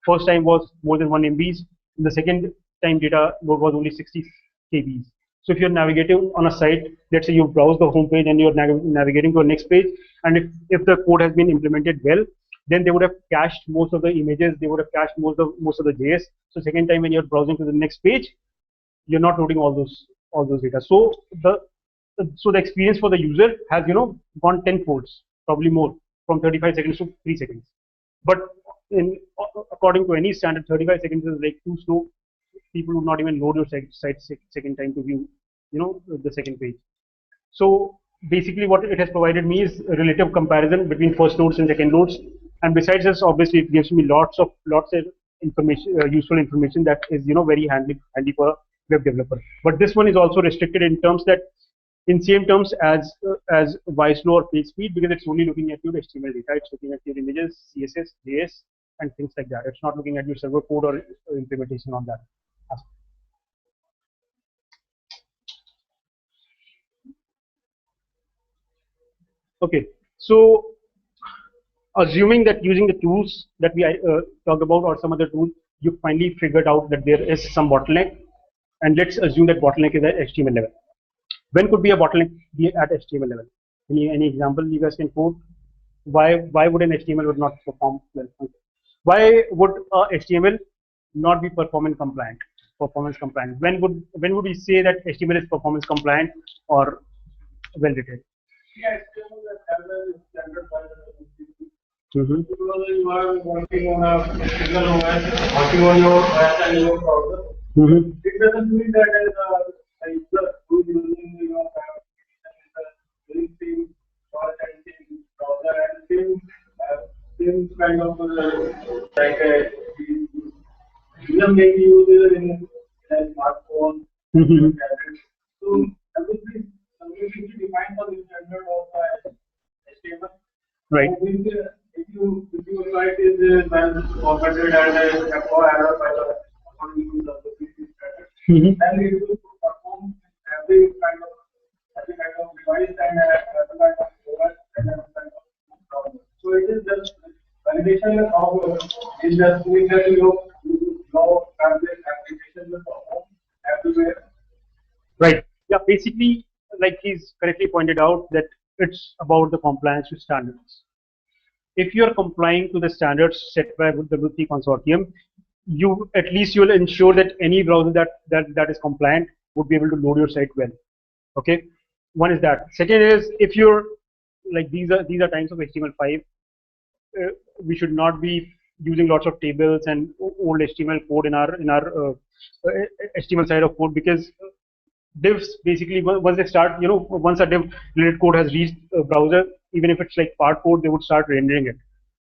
first time was more than 1 MBs, and the second time data load was only 60 KBs. So if you're navigating on a site, let's say you browse the home page and you're navigating to a next page, and if the code has been implemented well, then they would have cached most of the images, they would have cached most of the JS. So second time when you're browsing to the next page, you're not loading all those data. So the experience for the user has gone 10 folds, probably more, from 35 seconds to 3 seconds. But according to any standard, 35 seconds is like too slow. People would not even load your site second time to view the second page. So basically what it has provided me is a relative comparison between first loads and second loads. And besides this, obviously it gives me lots of information, useful information that is very handy for a web developer. But this one is also restricted in terms that in same terms as YSlow or page speed, because it's only looking at your HTML data. It's looking at your images, CSS, JS, and things like that. It's not looking at your server code or implementation on that. Okay, so assuming that using the tools that we talked about or some other tool, you finally figured out that there is some bottleneck, and let's assume that bottleneck is at HTML level. When could be a bottleneck be at HTML level? Any example you guys can quote? Why would an HTML would not perform well? Why would HTML not be performance compliant? When would we say that HTML is performance compliant or well written? Yeah, HTML is standard by the because you are working on a single OS, working on your OS and your browser. It doesn't mean that as a user who is using your doing same or same browser and same kind of like user may be used in a smartphone, tablet. So everything should be defined for the standard of HTML. Right. So if your site is well formatted and echo error by the according to the WPC standard, then it will perform every kind of device and every kind of OS and every kind of browser. So it is just validation of is just doing that your Right. Yeah, basically, like he's correctly pointed out that it's about the compliance to standards. If you're complying to the standards set by the WP consortium, you at least you'll ensure that any browser that is compliant would be able to load your site well. Okay, one is that. Second is if you're like these are times of HTML5, we should not be using lots of tables and old HTML code in our HTML side of code, because divs basically once they start, once a div related code has reached a browser, even if it's like part code, they would start rendering it.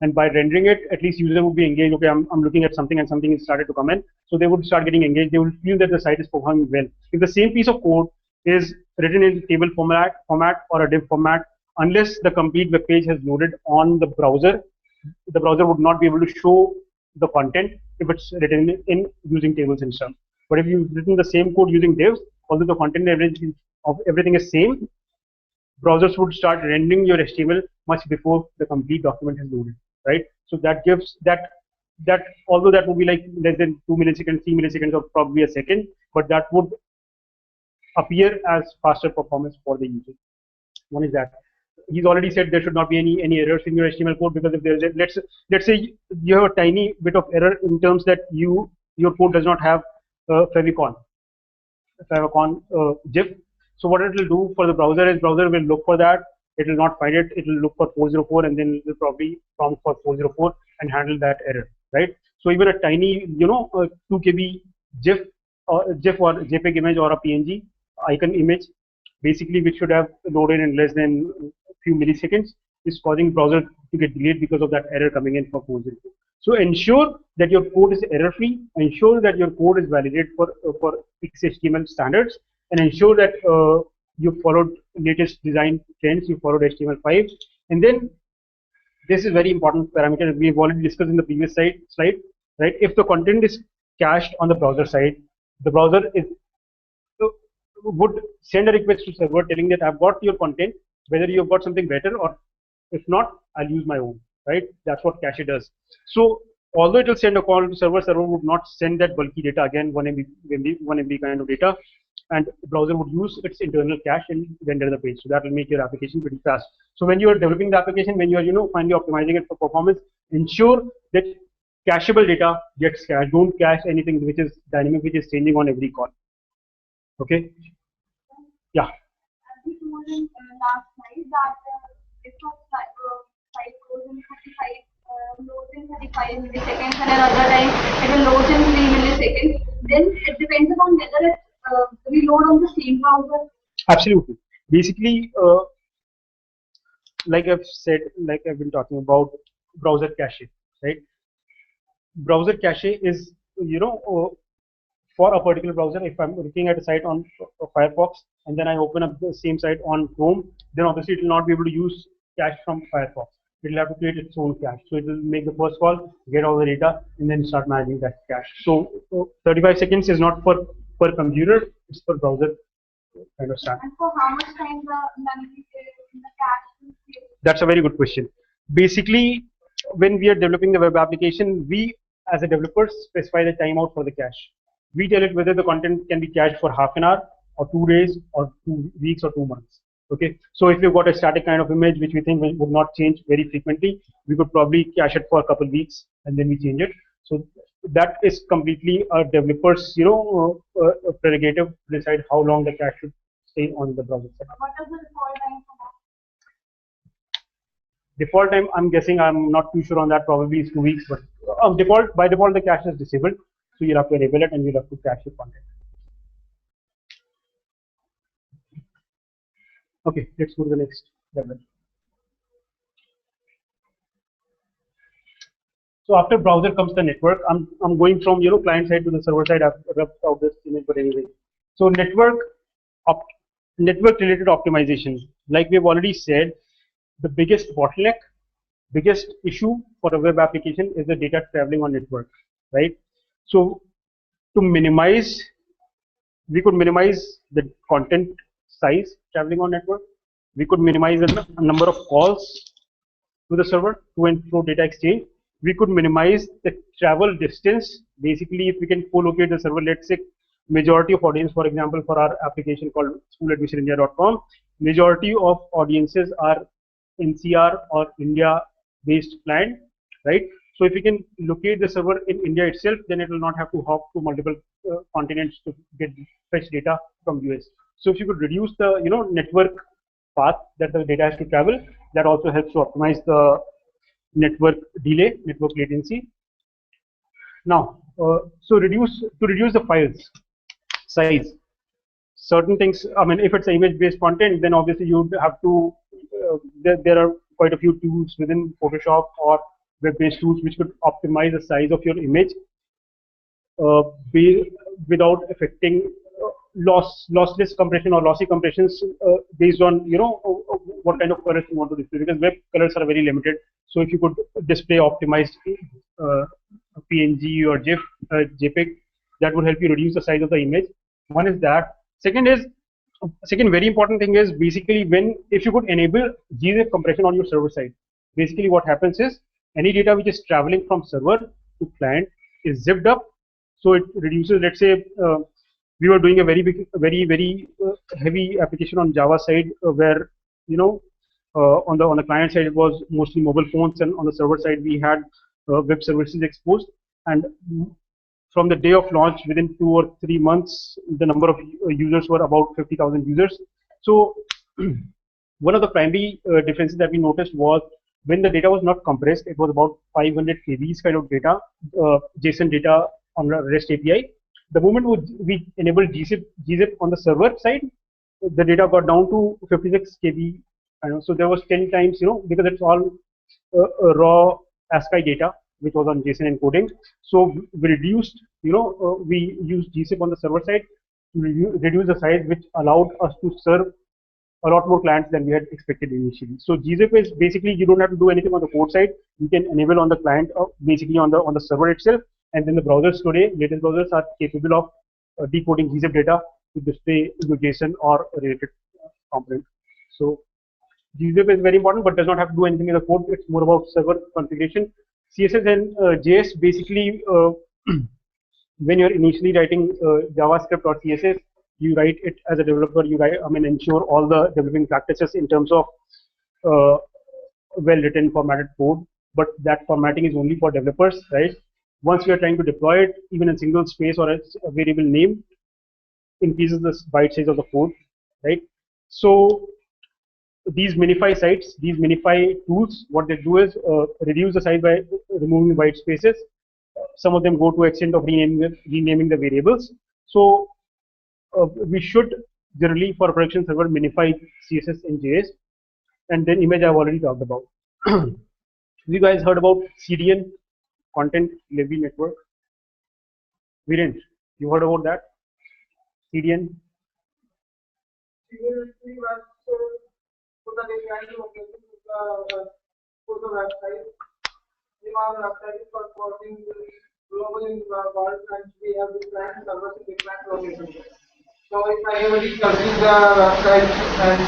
And by rendering it, at least user would be engaged. Okay, I'm looking at something and something is started to come in. So they would start getting engaged. They will feel that the site is performing well. If the same piece of code is written in table format or a div format, unless the complete web page has loaded on the browser would not be able to show the content if it's written in using tables and stuff. But if you've written the same code using divs, although the content of everything is same, browsers would start rendering your HTML much before the complete document is loaded, right? So that gives that although that would be like less than 2 milliseconds, 3 milliseconds, or probably a second, but that would appear as faster performance for the user. One is that. He's already said there should not be any errors in your HTML code, because if there is a, let's say you have a tiny bit of error in terms that your code does not have favicon GIF. So what it will do for the browser is browser will look for that. It will not find it. It will look for 404, and then it will probably prompt for 404 and handle that error, right? So even a tiny 2 KB GIF or JPEG image or a PNG icon image, basically which should have loaded in less than a few milliseconds, is causing browser to get delayed because of that error coming in for 404. So ensure that your code is error free, ensure that your code is validated for XHTML standards, and ensure that you followed latest design trends, you followed HTML5. And then this is very important parameter that we've already discussed in the previous slide, right? If the content is cached on the browser side, the browser would send a request to server telling that I've got your content, whether you've got something better, or if not, I'll use my own, right? That's what cache does. So although it will send a call to server would not send that bulky data again, 1 MB kind of data, and the browser would use its internal cache and render the page. So that will make your application pretty fast. So when you are developing the application, when you are finally optimizing it for performance, ensure that cacheable data gets cached. Don't cache anything which is dynamic, which is changing on every call. Okay. Yeah. As we told in last night that if a site goes in 35, loads in 35 milliseconds, and another time it will load in 3 milliseconds, then it depends upon whether it reload on the same browser. Absolutely. Basically, like I've said, like I've been talking about browser cache, right? Browser cache is, for a particular browser. If I'm looking at a site on Firefox and then I open up the same site on Chrome, then obviously it will not be able to use cache from Firefox. It will have to create its own cache. So it will make the first call, get all the data, and then start managing that cache. So 35 seconds is not per computer, it's per browser kind of start. And for how much time the memory in the cache is saved? That's a very good question. Basically, when we are developing the web application, we as a developer specify the timeout for the cache. We tell it whether the content can be cached for half an hour or 2 days or 2 weeks or 2 months. Okay, so if you've got a static kind of image which we think would not change very frequently, we could probably cache it for a couple of weeks and then we change it. So that is completely a developer's prerogative to decide how long the cache should stay on the browser side. What is the default time for that? Default time, I'm guessing, I'm not too sure on that, probably is 2 weeks, but by default the cache is disabled, so you'll have to enable it and you'll have to cache your content. Okay, let's go to the next level. So after browser comes the network. I'm going from client side to the server side. I've rubbed out this image, but anyway. So network related optimization. Like we've already said, the biggest bottleneck, biggest issue for a web application is the data traveling on network, right? So to minimize, we could minimize the content size traveling on network. We could minimize the number of calls to the server to and fro data exchange. We could minimize the travel distance. Basically, if we can co-locate the server, let's say majority of audience, for example, for our application called schooladmissionindia.com, majority of audiences are NCR or India-based client, right? So if you can locate the server in India itself, then it will not have to hop to multiple continents to get fetch data from US. So if you could reduce the network path that the data has to travel, that also helps to optimize the network delay, network latency. Now, so reduce the files size. Certain things, I mean, if it's image-based content, then obviously you have to. There are quite a few tools within Photoshop or web-based tools which could optimize the size of your image without affecting lossless compression or lossy compressions based on what kind of colors you want to display, because web colors are very limited. So if you could display optimized PNG or GIF, JPEG, that would help you reduce the size of the image. One is that. Second very important thing is basically if you could enable gzip compression on your server side. Basically what happens is any data which is traveling from server to client is zipped up, so it reduces. Let's say we were doing a very heavy application on Java side where on the client side it was mostly mobile phones, and on the server side we had web services exposed, and from the day of launch, within 2 or 3 months, the number of users were about 50,000 users. So one of the primary differences that we noticed was when the data was not compressed, it was about 500 KBs kind of data, JSON data on the REST API. The moment we enabled gzip on the server side, the data got down to 56 KB. So there was 10 times, because it's all raw ASCII data which was on JSON encoding. So we reduced, we used gzip on the server side to reduce the size, which allowed us to serve a lot more clients than we had expected initially. So gzip is basically, you don't have to do anything on the code side. You can enable on the client, basically on the server itself, and then the browsers today, latest browsers are capable of decoding gzip data to display into JSON or a related component. So gzip is very important, but does not have to do anything in the code. It's more about server configuration. CSS and JS, basically when you're initially writing JavaScript or CSS, you write it as a developer. You write, ensure all the developing practices in terms of well-written formatted code. But that formatting is only for developers, right? Once we are trying to deploy it, even a single space or a variable name increases the byte size of the code, right? So these minify sites, these minify tools, what they do is reduce the size by removing white spaces. Some of them go to extent of renaming the variables. So we should generally, for a production server, minify CSS and JS, and then image I've already talked about. You guys heard about CDN, Content Delivery Network? Virendra, you heard about that? CDN? For the website, our website is for supporting global world, and we have different servers in different locations. So if anybody searching the website and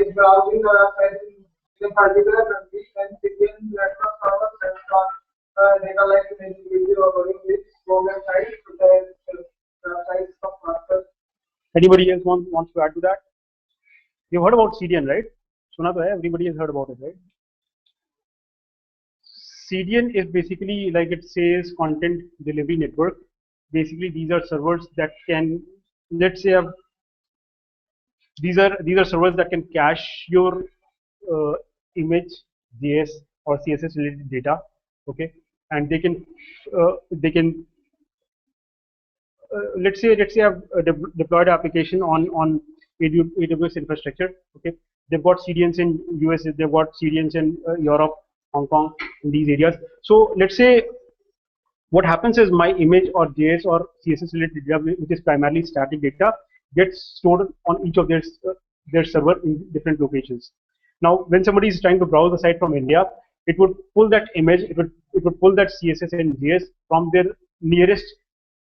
is browsing the website in a particular country, then CDN network server sends on data like image, video, or this program site to the websites of masters. Anybody else wants to add to that? You've heard about CDN, right? Everybody has heard about it, right? CDN is basically, like it says, Content Delivery Network. Basically, these are servers that can, let's say, these are servers that can cache your image, JS or CSS related data, okay? And they can let's say I've deployed an application on AWS infrastructure, okay? They've got CDNs in US, they've got CDNs in Europe, Hong Kong, in these areas. So let's say what happens is my image or JS or CSS related data, which is primarily static data, gets stored on each of their server in different locations. Now, when somebody is trying to browse the site from India, it would pull that image, it would pull that CSS and JS from their nearest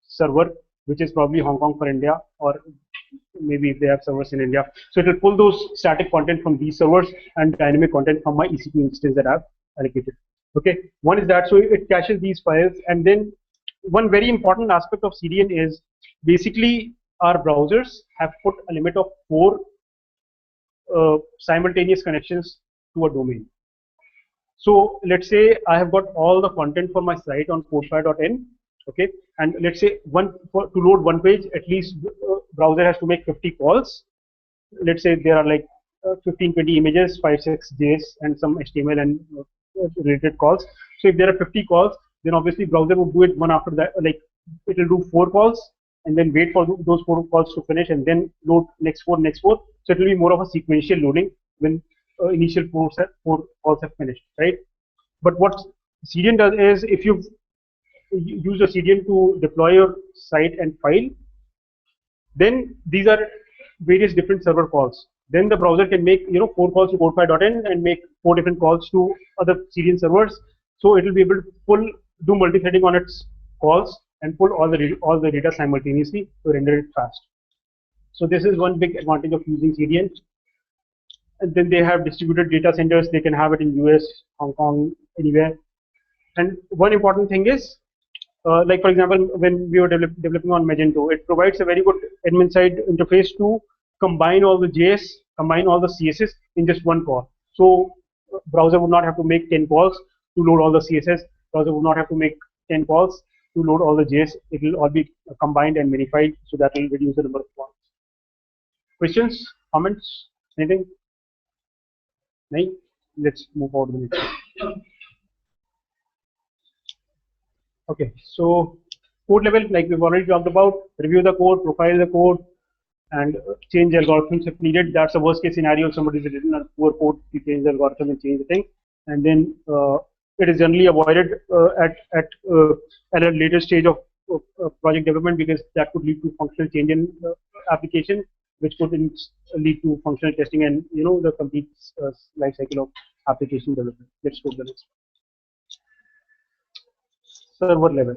server, which is probably Hong Kong for India, or maybe if they have servers in India. So it will pull those static content from these servers and dynamic content from my EC2 instance that I've allocated. Okay, one is that, so it caches these files, and then one very important aspect of CDN is Basically, our browsers have put a limit of 4 simultaneous connections to a domain. So let's say I have got all the content for my site on codefire.in, okay, and let's say to load one page, at least browser has to make 50 calls. Let's say there are like 15-20 images, 5-6 JS, and some HTML and related calls. So if there are 50 calls, then obviously browser will do it one after that. Like it will do 4 calls and then wait for those 4 calls to finish and then load next 4. So it will be more of a sequential loading when initial 4 calls have finished, right? But what CDN does is, if you use a CDN to deploy your site and file, then these are various different server calls. Then the browser can make 4 calls to codefire.in and make 4 different calls to other CDN servers. So it will be able to do multi-threading on its calls and pull all the data simultaneously to render it fast. So this is one big advantage of using CDN. And then they have distributed data centers. They can have it in US, Hong Kong, anywhere. And one important thing is, like for example, when we were developing on Magento, it provides a very good admin side interface to combine all the JS, combine all the CSS in just one call. So browser would not have to make 10 calls to load all the CSS. Browser would not have to make 10 calls to load all the JS. It will all be combined and minified, so that will reduce the number of calls. Questions, comments, anything? No? Let's move on to the next. Okay, so code level, like we've already talked about, review the code, profile the code, and change algorithms if needed. That's a worst case scenario. If somebody's written a poor code, you change the algorithm and change the thing. And then it is generally avoided at a later stage of project development, because that could lead to functional change in application, which could lead to functional testing and the complete life cycle of application development. Let's go to the next one. Server level.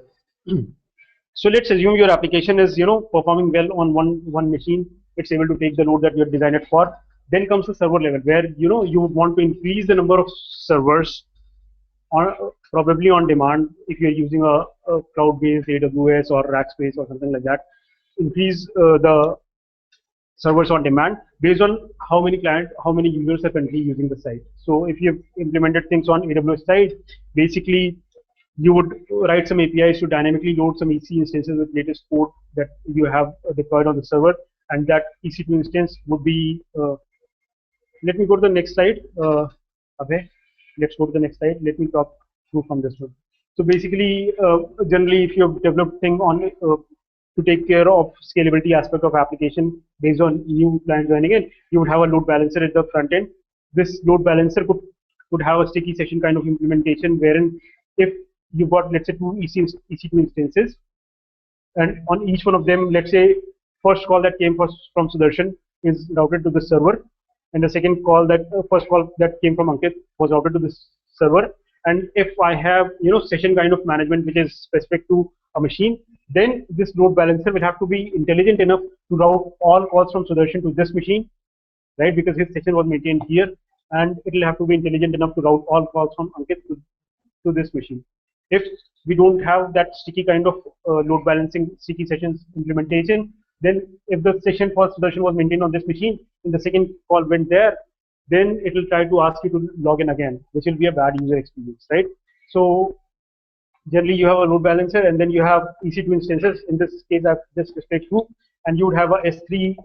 So let's assume your application is performing well on one machine. It's able to take the load that you have designed it for. Then comes the server level, where you would want to increase the number of servers, probably on demand, if you're using a cloud-based AWS or Rackspace or something like that. Increase the servers on demand based on how many users are currently using the site. So if you've implemented things on AWS side, basically you would write some APIs to dynamically load some EC instances with latest code that you have deployed on the server, and that EC2 instance would be. Let me go to the next slide. Okay, let's go to the next slide. Let me talk through from this one. So basically, generally, if you've developed thing on to take care of scalability aspect of application based on new client joining in, you would have a load balancer at the front end. This load balancer could have a sticky session kind of implementation, wherein if you've got, let's say, 2 EC2 instances, and on each one of them, let's say, first call that came from Sudarshan is routed to the server, and the second call first call that came from Ankit was routed to this server. And if I have session kind of management which is specific to a machine, then this load balancer will have to be intelligent enough to route all calls from Sudarshan to this machine, right? Because his session was maintained here, and it will have to be intelligent enough to route all calls from Ankit to this machine. If we don't have that sticky kind of load balancing sticky sessions implementation, then if the session for Sudarshan was maintained on this machine and the second call went there, then it will try to ask you to log in again, which will be a bad user experience, right? So generally you have a load balancer, and then you have EC2 instances. In this case, I've just displayed 2, and you would have a S3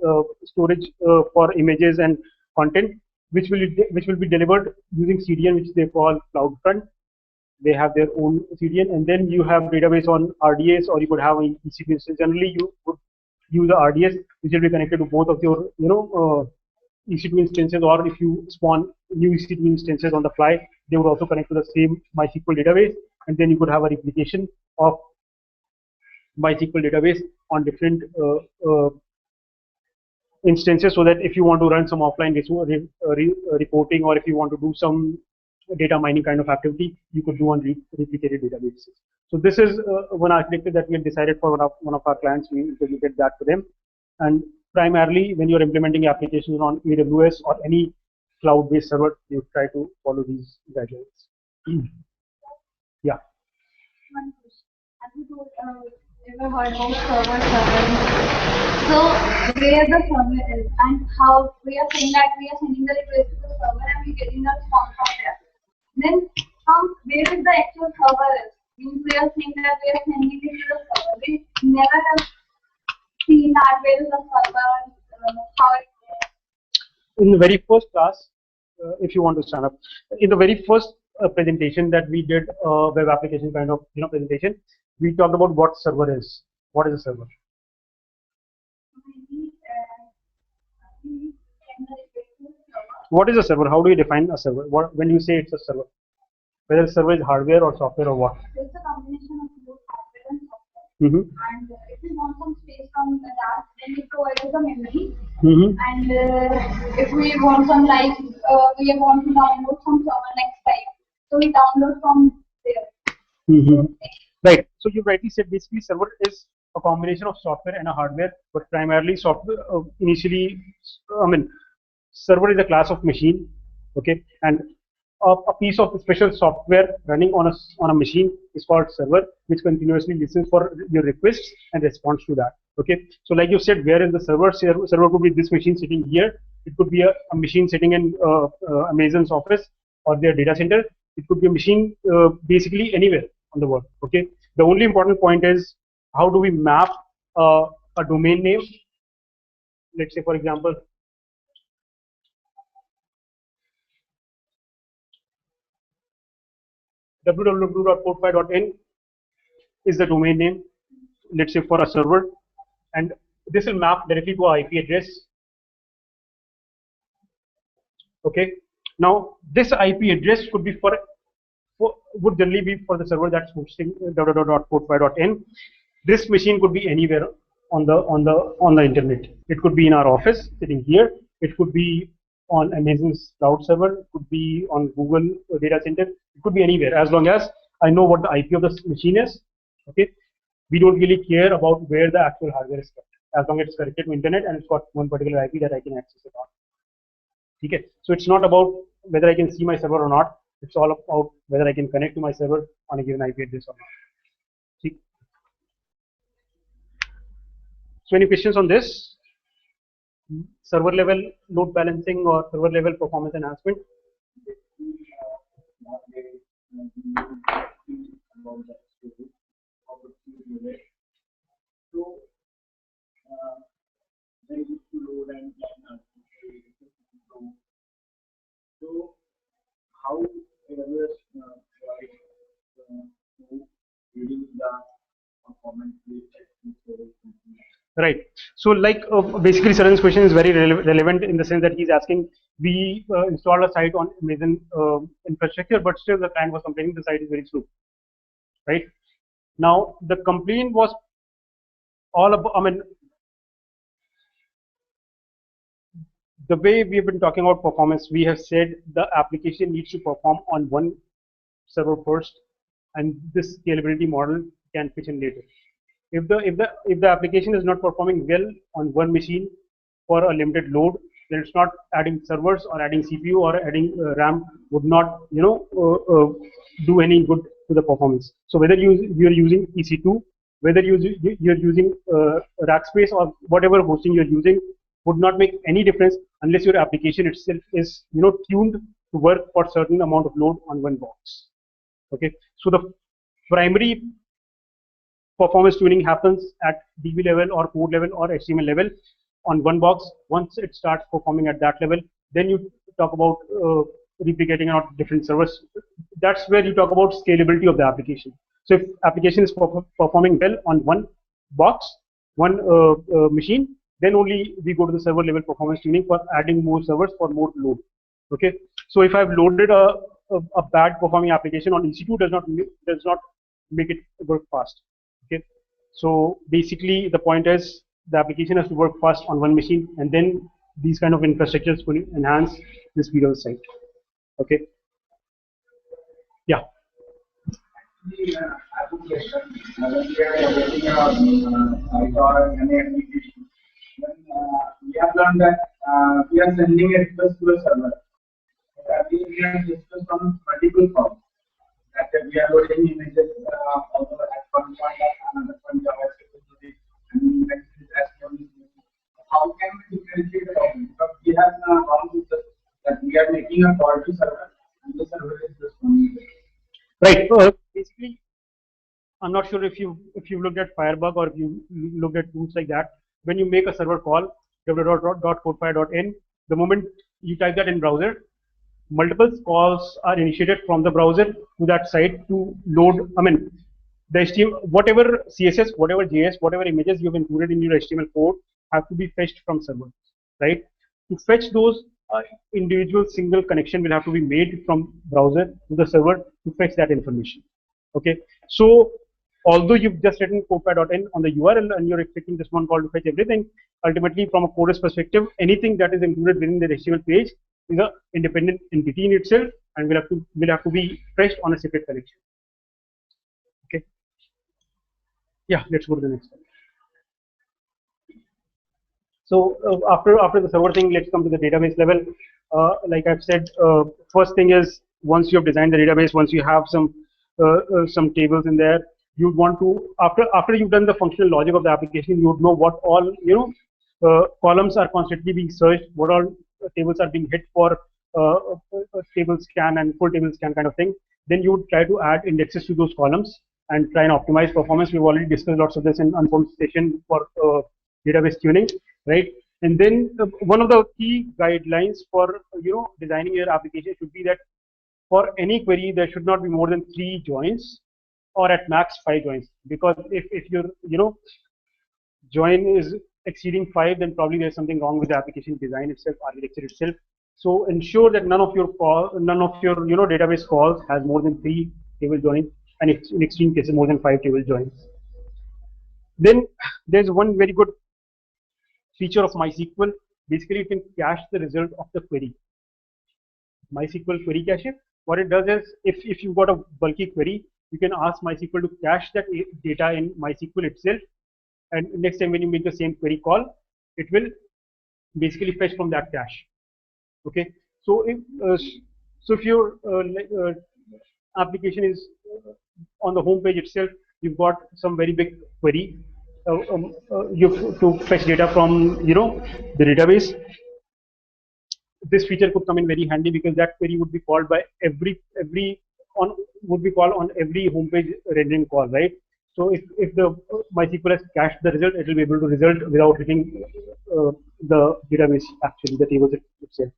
storage for images and content, which will be delivered using CDN, which they call CloudFront. They have their own CDN, and then you have database on RDS, or you could have an EC2 instance. Generally, you would use the RDS, which will be connected to both of your EC2 instances, or if you spawn new EC2 instances on the fly, they would also connect to the same MySQL database, and then you could have a replication of MySQL database on different instances, so that if you want to run some offline reporting, or if you want to do some data mining kind of activity, you could do on replicated databases. So this is one architecture that we have decided for one of our clients. We implemented that for them. And primarily, when you're implementing applications on AWS or any cloud-based server, you try to follow these guidelines. Yeah. One question. As you told, ever heard about server. So where the server is and how we are saying that we are sending the request to the server and we're getting the response from there. Then from where is the actual server is? Means we are saying that we are sending it to the server. We never have seen that where is the server, how it In the very first class, if you want to stand up, in the very first presentation that we did, web application kind of presentation, we talked about what server is. What is a server? we send the request to the server. What is a server? How do you define a server? What, when you say it's a server, whether a server is hardware or software or what? It's a combination of both hardware and software. Mm-hmm. And if we want some space from the that, then we provide us the memory. Mm-hmm. And if we want some we want to download some server next time, so we download from there. Mm-hmm. Right. So you rightly said basically server is a combination of software and a hardware, but primarily software. Initially, I mean, server is a class of machine, okay, and a piece of special software running on a machine is called server, which continuously listens for your requests and responds to that. Okay. So like you said, where is the server? Server could be this machine sitting here. It could be a machine sitting in Amazon's office or their data center. It could be a machine basically anywhere on the world. Okay. The only important point is how do we map a domain name? Let's say, for example, www.portfy.in is the domain name, let's say, for a server, and this will map directly to our IP address. Okay. Now this IP address could be would generally be for the server that's hosting www.portfy.in. This machine could be anywhere on the internet. It could be in our office sitting here. It could be on Amazon's cloud server. It could be on Google data center. It could be anywhere as long as I know what the IP of the machine is. Okay. We don't really care about where the actual hardware is kept, as long as it's connected to internet and it's got one particular IP that I can access it on. Okay. So it's not about whether I can see my server or not. It's all about whether I can connect to my server on a given IP address or not. See? So any questions on this? Server level load balancing or server level performance enhancement? So how areas to reduce the performance Right. So like basically Saran's question is very relevant in the sense that he's asking, we installed a site on Amazon infrastructure, but still the client was complaining the site is very slow. Right. Now the complaint was all about, I mean, the way we have been talking about performance, we have said the application needs to perform on one server first, and this scalability model can fit in later. If the application is not performing well on one machine for a limited load, then it's not adding servers or adding CPU or adding RAM would not do any good to the performance. So whether you're using EC2, whether you're using Rackspace or whatever hosting you're using, would not make any difference unless your application itself is tuned to work for certain amount of load on one box. Okay, so the primary performance tuning happens at DB level or code level or HTML level on one box. Once it starts performing at that level, then you talk about replicating on different servers. That's where you talk about scalability of the application. So if application is performing well on one box, one machine, then only we go to the server level performance tuning for adding more servers for more load. Okay, so if I've loaded a bad performing application on EC2, does not make it work fast. Okay, so basically the point is the application has to work fast on one machine, and then these kind of infrastructures will enhance the speed of the site. Okay, yeah. I have a question. When we are developing a or any application, we have learned that we are sending a request to a server. We have discussed on multiple forms. That we are loading images also at one point, at another point JavaScript. making a call to server, and the server is responding. Right. Basically, I'm not sure if you looked at Firebug or if you looked at tools like that. When you make a server call www.codefire.in, the moment you type that in browser, multiple calls are initiated from the browser to that site to load. I mean, the HTML, whatever CSS, whatever JS, whatever images you've included in your HTML code have to be fetched from server, right? To fetch those, individual single connection will have to be made from browser to the server to fetch that information. Okay, so although you've just written codefire.in on the URL and you're expecting this one call to fetch everything, ultimately from a coder's perspective, anything that is included within the HTML page is an independent entity in itself and will have to be fetched on a separate connection. Okay. Yeah, let's go to the next slide. So after the server thing, let's come to the database level. Like I've said, first thing is once you have designed the database, once you have some tables in there, you'd want to after you've done the functional logic of the application, you would know what all columns are constantly being searched, what all tables are being hit for table scan and full table scan kind of thing. Then you would try to add indexes to those columns and try and optimize performance. We've already discussed lots of this in Anupam's session for database tuning, right? And then one of the key guidelines for designing your application should be that for any query there should not be more than 3 joins or at max 5 joins, because if your join is exceeding 5, then probably there's something wrong with the application design itself, architecture itself. So ensure that none of your database calls has more than 3 table joins, and in extreme cases more than 5 table joins. Then there's one very good feature of MySQL. Basically, you can cache the result of the query. MySQL query cache. What it does is, if you've got a bulky query, you can ask MySQL to cache that data in MySQL itself, and next time when you make the same query call, it will basically fetch from that cache. Okay. So if your application is on the home page itself, you've got some very big query. You have to fetch data from the database. This feature could come in very handy because that query would be called by every on every home page rendering call, right? So if the MySQL has cached the result, it will be able to result without hitting the database, actually the tables itself.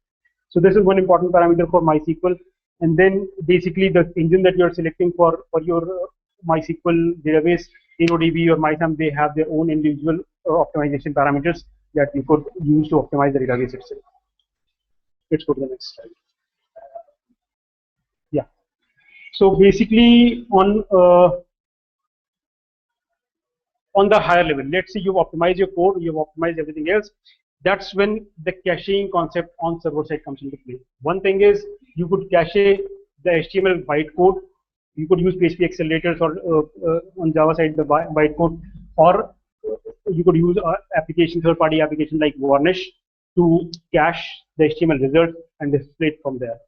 So this is one important parameter for MySQL. And then basically the engine that you're selecting for your MySQL database, InnoDB or MySAM, they have their own individual optimization parameters that you could use to optimize the database itself. Let's go to the next slide. Yeah. So basically on the higher level, let's say you've optimized your code, you've optimized everything else. That's when the caching concept on server side comes into play. One thing is you could cache the HTML bytecode. You could use PHP accelerators or on Java side the bytecode, or you could use third-party application like Varnish to cache the HTML result and display it from there.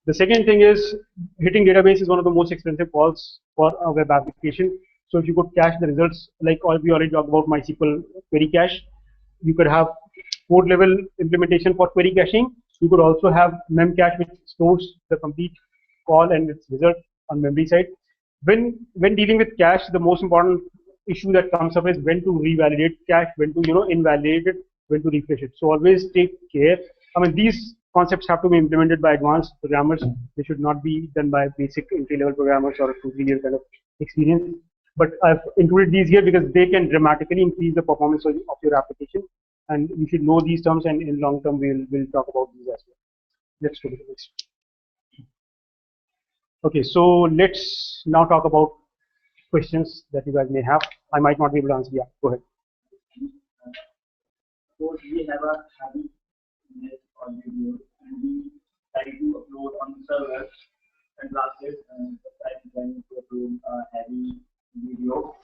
The second thing is hitting database is one of the most expensive calls for a web application. So if you could cache the results, like we already talked about MySQL query cache, you could have code level implementation for query caching. You could also have memcache, which stores the complete call and its result on memory side. When dealing with cache, the most important issue that comes up is when to revalidate cache, when to invalidate it, when to refresh it. So always take care. I mean, these concepts have to be implemented by advanced programmers. They should not be done by basic entry-level programmers or 2-3 year kind of experience. But I've included these here because they can dramatically increase the performance of your application, and you should know these terms. And in long term, we'll talk about these as well. Let's go to the next. Okay, so let's now talk about questions that you guys may have. I might not be able to answer. Yeah, go ahead. Suppose we have a heavy image or video and we try to upload on the server, and last days try to upload a heavy video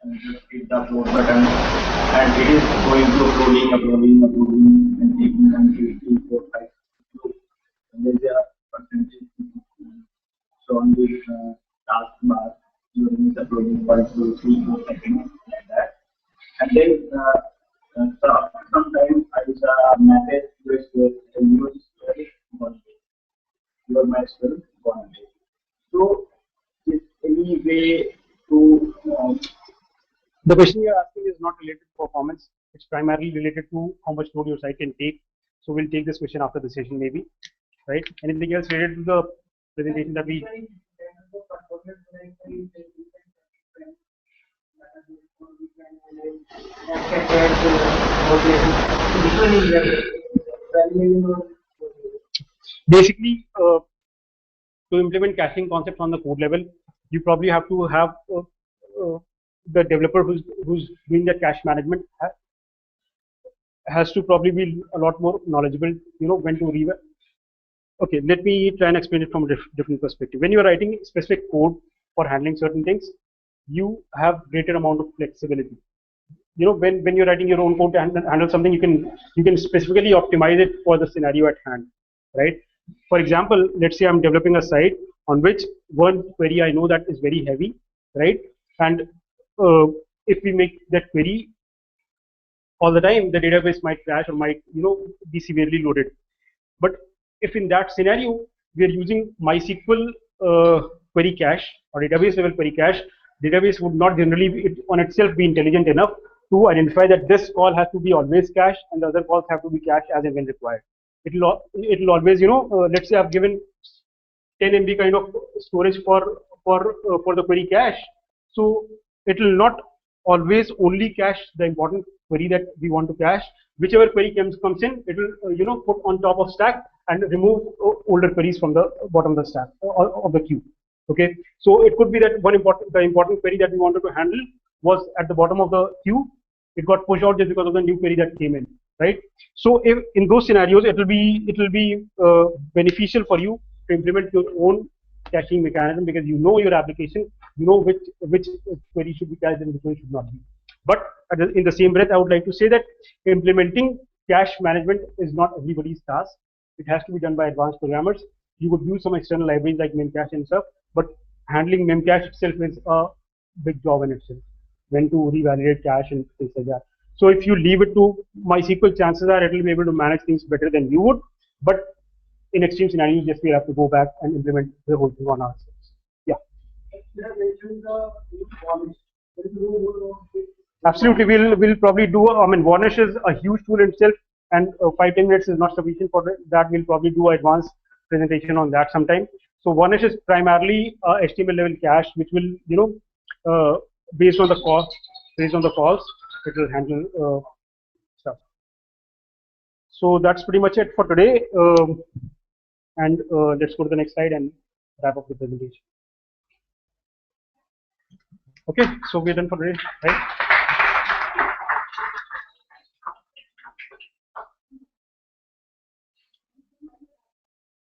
and just hit the upload button, and it is going to uploading and taking 1, 2, 3, 4, 5 and there's a percentage shown this taskbar during this uploading for 2, 3, 4 seconds like that, and then sometimes I use a message which use your MySQL gone away. So, is any way to The question you're asking is not related to performance. It's primarily related to how much load your site can take. So we'll take this question after the session maybe, right? Anything else related to the presentation that we? Basically, to implement caching concepts on the code level, you probably have to have the developer who's doing the cache management has to probably be a lot more knowledgeable, you know, when to read. Okay, let me try and explain it from a different perspective. When you are writing specific code for handling certain things, you have greater amount of flexibility. You know, when you're writing your own code to handle something, you can specifically optimize it for the scenario at hand, right? For example, let's say I'm developing a site on which one query I know that is very heavy, right? And if we make that query all the time, the database might crash or might, you know, be severely loaded. But if in that scenario we are using MySQL query cache or database level query cache, database would not generally on itself be intelligent enough to identify that this call has to be always cached and the other calls have to be cached as and when required. It'll always, you know, let's say I've given 10 MB kind of storage for the query cache, so it will not always only cache the important query that we want to cache. Whichever query comes in, it will you know, put on top of stack and remove older queries from the bottom of the stack of the queue. Okay, so it could be that the important query that we wanted to handle was at the bottom of the queue. It got pushed out just because of the new query that came in, right? So if in those scenarios, it will be beneficial for you to implement your own caching mechanism, because you know your application, you know which query should be cached and which one should not be. But in the same breath, I would like to say that implementing cache management is not everybody's task. It has to be done by advanced programmers. You would use some external libraries like Memcache and stuff, but handling Memcache itself is a big job in itself. When to revalidate cache and things like that. So if you leave it to MySQL, chances are it will be able to manage things better than you would. But in extreme scenarios, yes, we have to go back and implement the whole thing on ourselves. Yeah. Absolutely, we'll probably do. I mean, Varnish is a huge tool in itself, and 5-10 minutes is not sufficient for that. We'll probably do an advanced presentation on that sometime. So Varnish is primarily HTML level cache, which will, you know, based on the calls, it will handle stuff. So that's pretty much it for today. And let's go to the next slide and wrap up the presentation. Okay, so we're done for today, right?